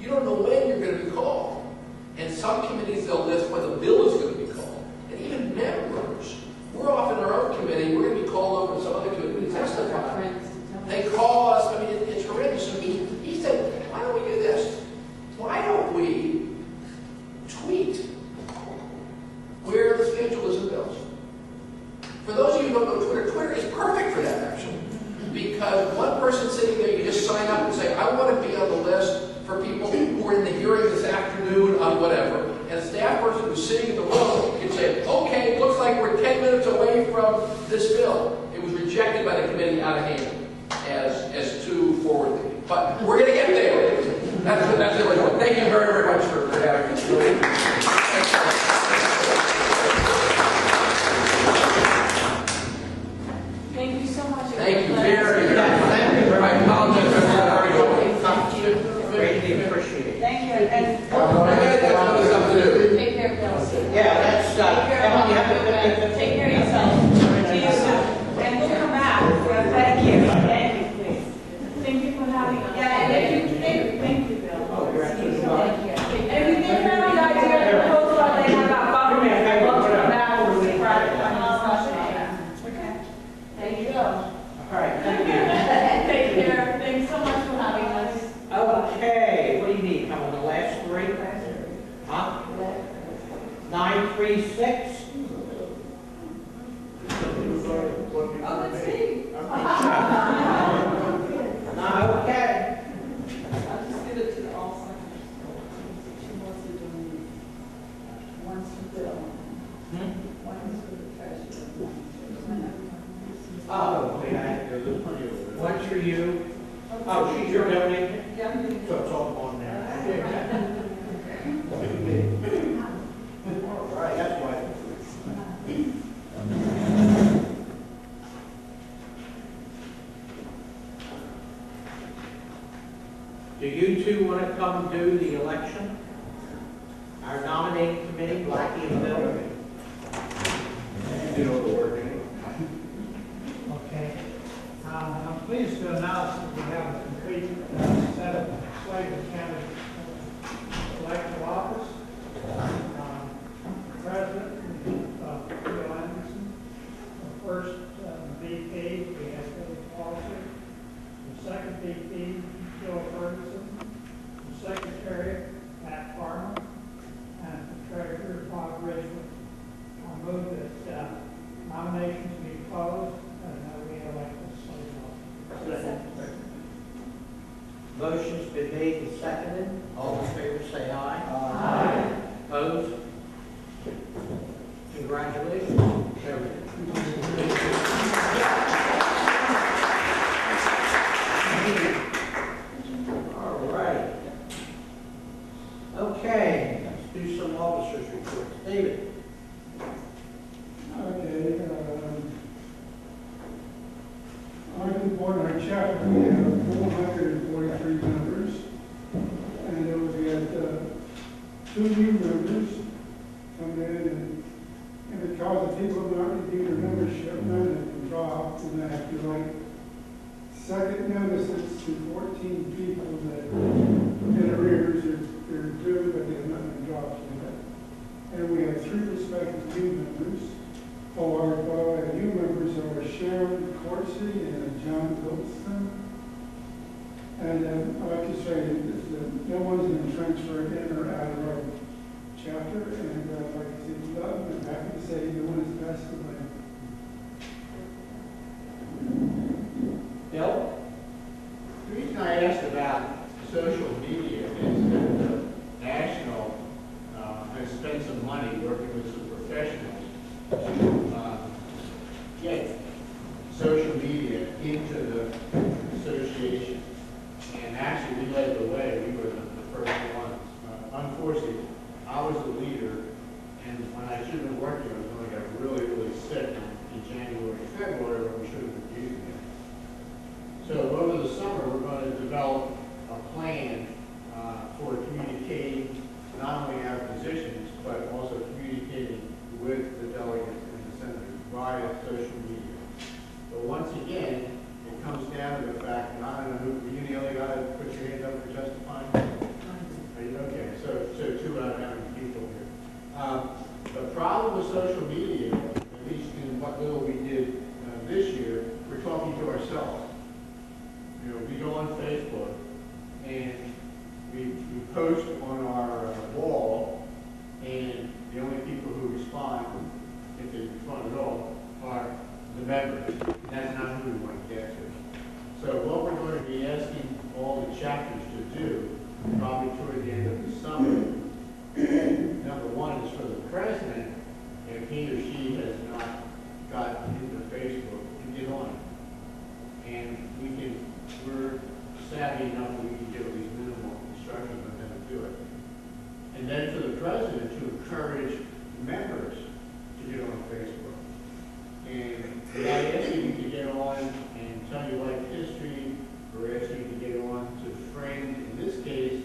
you don't know when you're going to be called. And some committees, they'll list when the bill is going to be called. And even members, we're off in our own committee, we're going to be called over to some other committee to testify. They call us, I mean, it's horrendous. So he said, why don't we do this? Why don't we tweet where the schedule is of bills? For those of you who don't know Twitter, Twitter is perfect for that, actually. Because one person sitting there, you just sign up and say, I want to be on the list for people who are in the hearing this afternoon on whatever. And a staff person who's sitting in the room can say, okay, looks like we're 10 minutes away from this bill. It was rejected by the committee out of hand as too forward-thinking. But we're going to get there. That's it. Thank you very, very much for having me. Thank you so much. Thank you very much. Thank you very I much. apologize for Greatly appreciate it. Thank you. And Take care of yourself. Yeah, that's, Emma, you have to. Take care of yourself. see you soon. And we'll come back. Thank you. Thank you, please. Thank you for having us. Yeah, and if you think, thank you, Bill. Oh, you're absolutely right. And if you think of any idea of proposal that they have about government, I'd love to come back and we private discussion on that. Okay? Thank you. All right, thank you. Take care. Thanks so much for having us. Okay, what do you need? Come on, the last 3? Huh? 936? Oh, that's me. No, okay. I'll just give it to the all second. She wants to do one for Bill, one is for the treasurer. Oh, okay. One's for you. Oh, she's your donation? Yeah, I'm gonna- So it's all on there. All right, that's why. Do you two want to come do the election? Our nominating committee, Blackie and Bill? You did all the work anyway. Okay. I'm pleased to announce that we have a complete set of slate of candidates for elected office. President, Bill Anderson. The first VP, we have Billy Paulson. The second VP, Joe Ferguson. The secretary, Pat Farmer. And the treasurer, Bob Richmond. I move that nominations be closed and we elect the slate office. Motion's been made and seconded. All in favor, say aye. Aye. Opposed? Congratulations. All right. Okay, let's do some officers' reports. David? Okay, on the board, our chapter, we have 443 members, and we had 2 new members come in, and because the people not renew their membership, none of them dropped, and I have to write second notices to 14 people that in arrears, they're due, but they have not been dropped yet. And we have 3 prospective new members. Our new members are Sharon Corsi and John Goldstone. And I'd like to say that no one's been transferred in or out of our chapter, and I'd like to say love and happy to say no one is passed away. Bill? The reason I asked about social media is that the National has spent some money working with some professionals to get social media into the unfortunately, I was the leader, and when I should have been working, I was going to get really, really sick in January, February, when we should have been using it. So over the summer, we're going to develop a plan for communicating not only our positions, but also communicating with the delegates and the senators via social media. But once again, it comes down to the fact, and I don't know who, are you the only guy that put your hand up for testifying? Are you, okay, so 2 out of how many people here? The problem with social media, at least in what little we did this year, we're talking to ourselves. You know, we go on Facebook and we post on our wall, and the only people who respond, if they respond at all, are the members. And that's not who we want to get to. So what we're going to be asking all the chapters to do, probably toward the end of the summer, number one is for the president, if he or she has not got into Facebook, to get on it. And we're savvy enough that we can give at least minimal instructions on how to do it. And then for the president to encourage members to get on Facebook. And without asking you to get on and tell your life history, or ask you to get on to friend, in this case,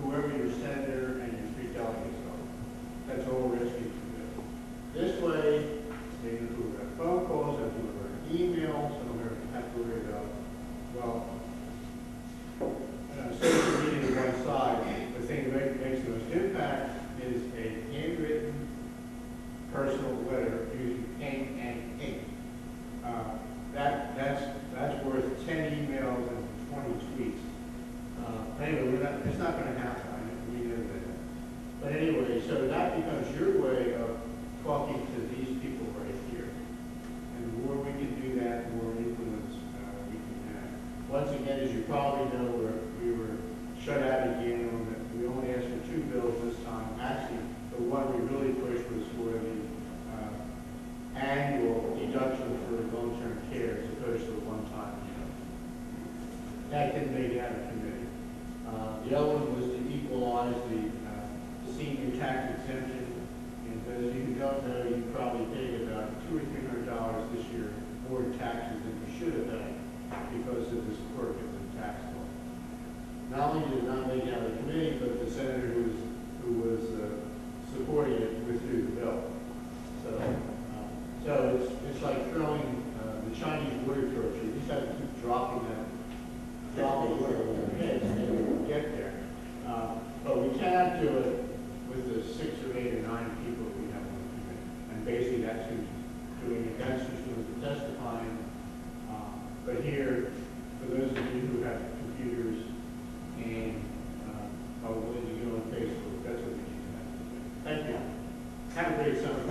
whoever your senator and your 3 delegates are. That's all we're asking you to do. This way, they can do phone calls, they can do emails, so don't have to worry about, well, social media to one side. The thing that makes the most impact is a handwritten personal letter using ink and ink. That's worth 10 emails and 20 tweets. Anyway, it's not going to happen. We know that. But anyway, so that becomes your way of talking to these people right here. And the more we can do that, the more influence we can have. Once again, as you probably know, we were shut out again. We only asked for 2 bills this time. Actually, the one we really pushed was for the annual deduction for long-term care as opposed to a one-time. That didn't make it out of committee. The other one was to equalize the senior tax exemption. And those of you who don't know, you probably paid about $200 or $300 this year more in taxes than you should have done because of this quirk of the tax law. Not only did it not make it out of the committee, but the senator who was supporting it withdrew the bill. So it's like throwing the Chinese water torch. You just have to keep dropping water on their heads and they will get there. But we cannot do it with the 6 or 8 or 9 people we have on the committee. And basically that's who's doing it. That's who's doing the testifying. But here, for those of you who have computers and are willing to go on Facebook, that's what we need to have. Thank you. Have a great summer.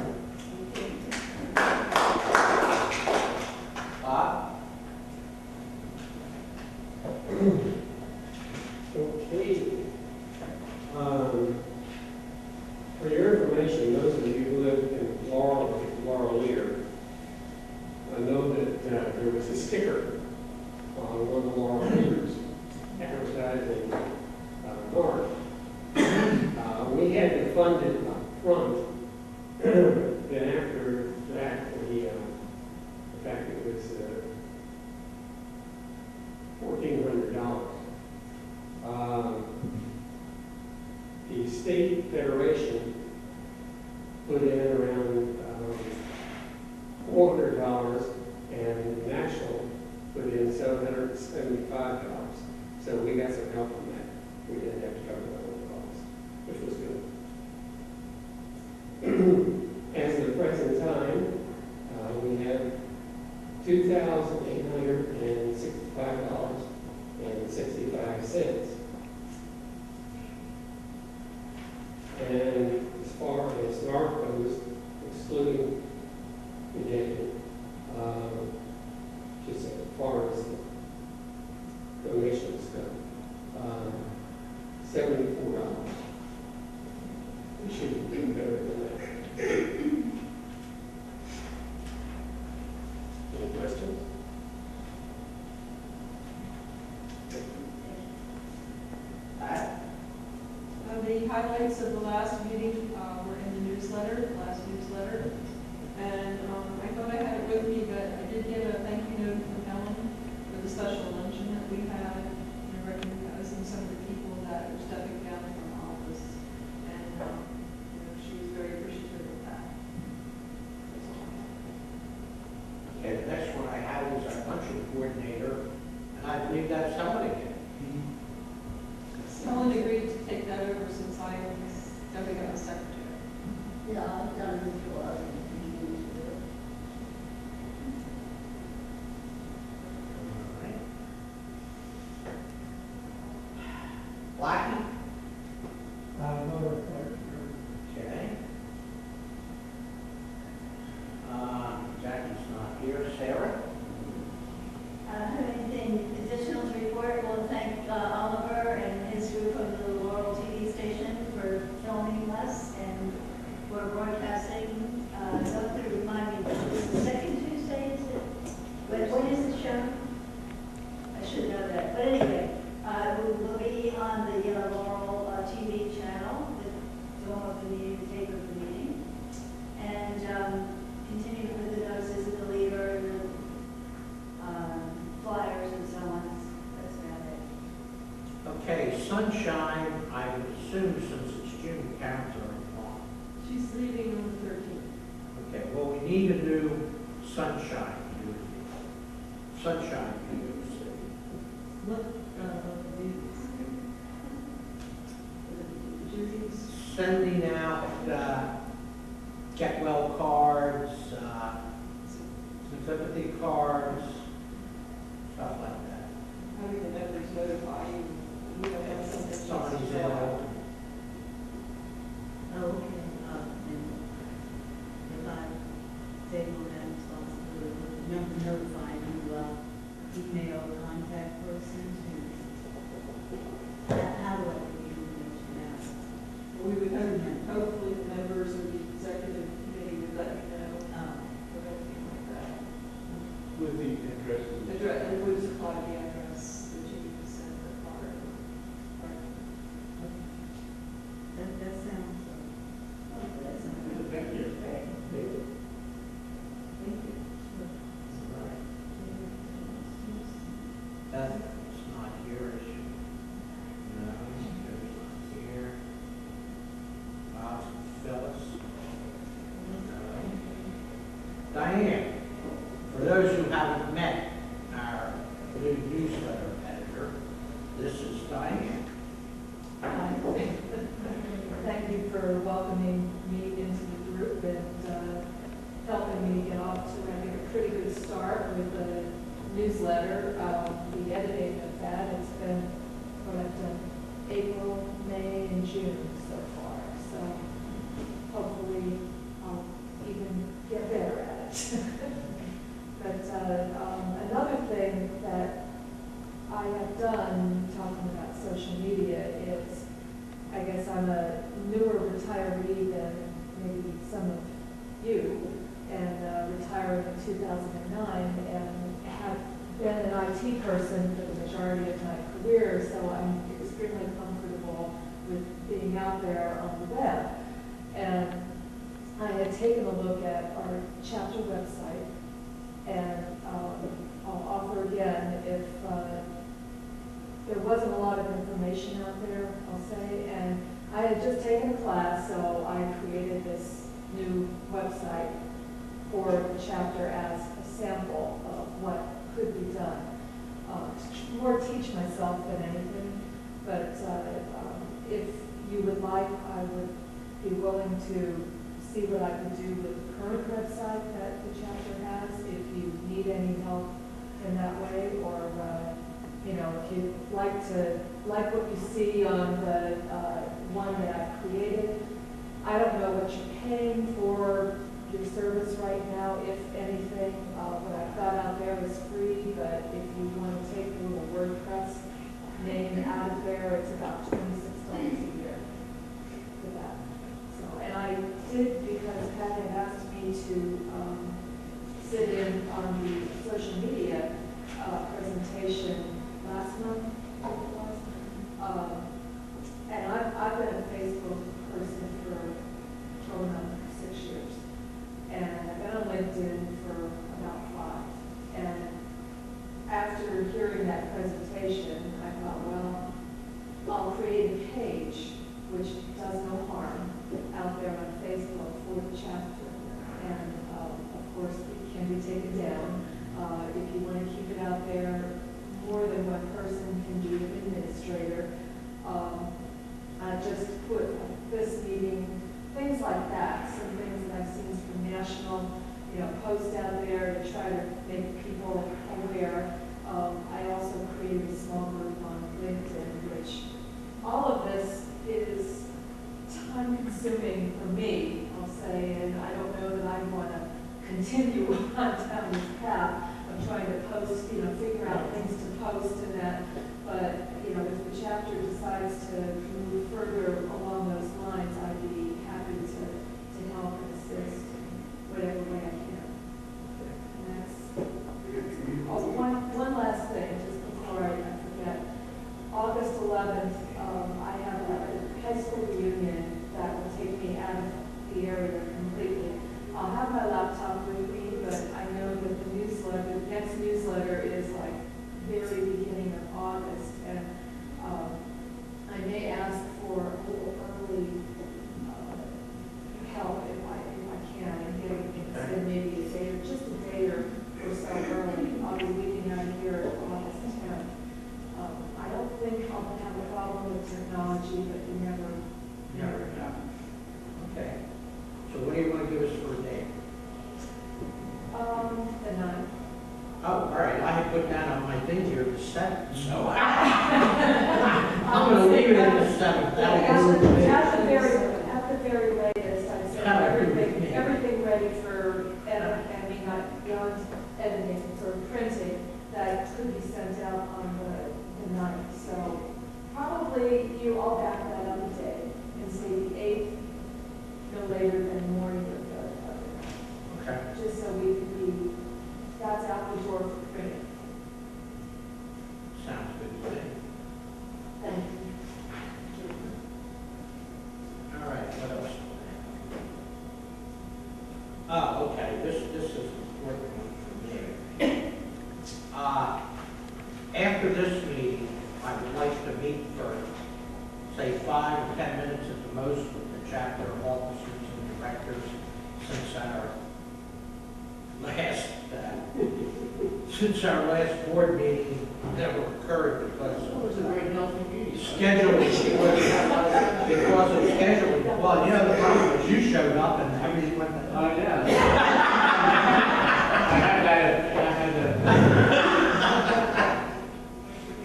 Bob? Okay. For your information, those of you who live in Laurel here, I know that there was a sticker on one of the Laurel leaders advertising NARFE. We had to fund it up front. Then after that, the fact it was $1,400. The state federation put in around $400, and national put in $775. So we got some help on that. We didn't have to cover the whole cost, which was good. As of the present time, we have $2,865.65. And as far as NARFE goes, excluding the day, just as far as the donations go, $74. We should do better than that. Any questions? highlights of the last meeting were in the newsletter, last newsletter. And I thought I had it with me, but I did get a thank you note from Ellen for the special luncheon that we had, and recognizing some of the people that are stepping down from office. And she was very appreciative of that. That's all I have. Okay, the next one I have is our luncheon coordinator, and I believe that's somebody again. Ellen agreed to take that over since I was Delegate Secretary. Yeah, I've done it before. Blackie? No report. Okay. Jackie's not here. Sarah? Anything additional to report? We'll thank Oliver and his group of the Laurel TV station for filming us and for broadcasting. You'll have to remind me, this is the second Tuesday, is it? When is the show? I should know that. But anyway, we will be on the Laurel TV channel with film of the meeting, the tape of the meeting, and continue with the notices of the leader, the flyers and so on. That's about it. Okay, Sunshine, I would assume since it's June, Karen's already gone. She's leaving on the 13th. Okay, well, we need a new Sunshine unit. Sunshine unit. What, Duties. Sending out, get well cards, sympathy cards, stuff like that. Having the members notify you, we don't have something. Somebody's ill. oh, okay, and if I take on that responsibility, remember notifying you, email contact person to, how do I get the information out? We would have, hopefully the members of the executive committee would let me know, or anything like that. With the addresses. Address, it would supply the address that you can send the card. That sounds, that sounds good. Thank you. Thank you. That's not here, is she? No, there's not here. Phyllis? No. Diane, for those who haven't met our new newsletter editor, this is Diane. Thank you for welcoming me into the group and helping me get off to, I think, a pretty good start with the newsletter. The editing of that, it's been, what I've done, April, May, and June so far. So hopefully I'll even get better at it. But another thing that I have done, talking about social media, is I guess I'm a newer retiree than maybe some of you, and retired in 2009, and have been an IT person for the majority of my career, so I'm extremely comfortable with being out there on the web. And I had taken a look at our chapter website, and I'll offer again if there wasn't a lot of information out there, I'll say, and I had just taken a class, so I created this new website for the chapter as a sample of what could be done. To more teach myself than anything, but if you would like, I would be willing to see what I could do with the current website that the chapter has, if you need any help in that way, or you know, if you'd like what you see on the one that I've created. I don't know what you're paying for your service right now, if anything. What I've got out there is free, but if you want to take a little WordPress name out of there, it's about $26 a year for that. So, and I did, because Pat had asked me to sit in on the social media presentation last month, I think it was. And I've been a Facebook out there, more than one person can be an administrator. Just put this meeting, things like that, some things that I've seen from national, posts out there to try to make people aware. I also created a small group on LinkedIn, which all of this is time consuming for me, I'll say, and I don't know that I want to continue on down this path of trying to post, figure out things to post and that. But, if the chapter decides to move further along those lines, I'd be happy to help and assist whatever way I can. And that's one last thing, just before I forget. August 11th, I have a high school reunion that will take me out of the area completely. I'll have my laptop with me, but I know that the next newsletter is like very beginning of August, and I may ask for a little early help if I can, and getting things in maybe a day or just a day or so early. I'll be leaving out of here August 10th. I don't think I'll have a problem with technology, but you never know. Okay. So what do you want to give us for a date? The 9th. Oh, all right. I had put down on my thing here the 7th, so I'm going to leave it at the 7th. At the very latest, I said everything ready for beyond editing for printing that could be sent out on the 9th. So probably I'll back that up a day and say the 8th, no later than the morning of the 9th. Okay. Just so we can be, that's out the door for printing. Sounds good to me. Thank you. All right, what else? Oh, okay, this is an important one for me. After this meeting, I would like to meet for, say, 5 or 10 minutes at the most with the chapter officers and directors since our last board meeting never occurred because It was a very healthy meeting. scheduling, because of scheduling. Well, the problem was you showed up and everything went. Oh, yeah. I had that.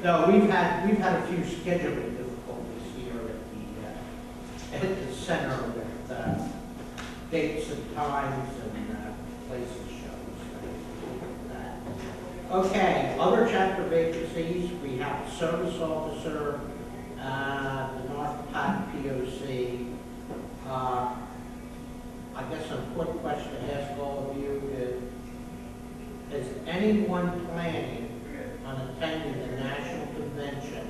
No, we've had a few scheduling difficulties here at the center with dates and times and places shows. Okay, other chapter vacancies, we have service officer, the NARFE POC. I guess a quick question to ask all of you is anyone planning on attending the National Convention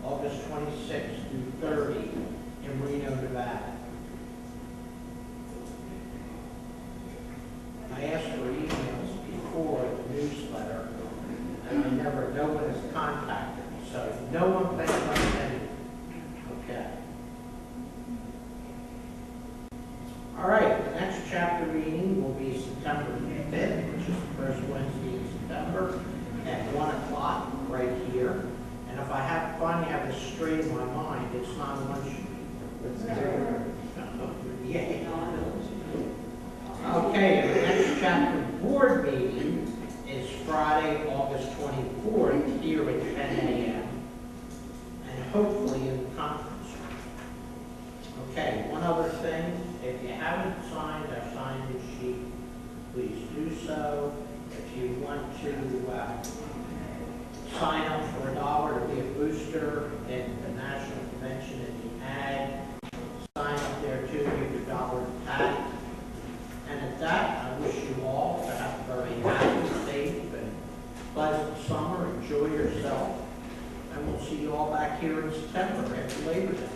August 26th through 30 in Reno, Nevada? I asked for emails before the newsletter, and no one has contacted me, so no one plans on attending. Okay. All right, the next chapter meeting will be September 5th, which is the first Wednesday in September, at 1 o'clock right here. And if I finally have this straight in my mind, it's not lunch. Yeah. Okay, and the next chapter board meeting is Friday, August 24th, here at 10 a.m. and hopefully in the conference room. Okay, one other thing, if you haven't signed our sign-in sheet, please do so. If you want to sign up for $1 to be a booster at the National Convention in the Ag, sign up there too, give your $1 tag. And at that, I wish you all to have a very happy, safe, and pleasant summer. Enjoy yourself. And we'll see you all back here in September after Labor Day.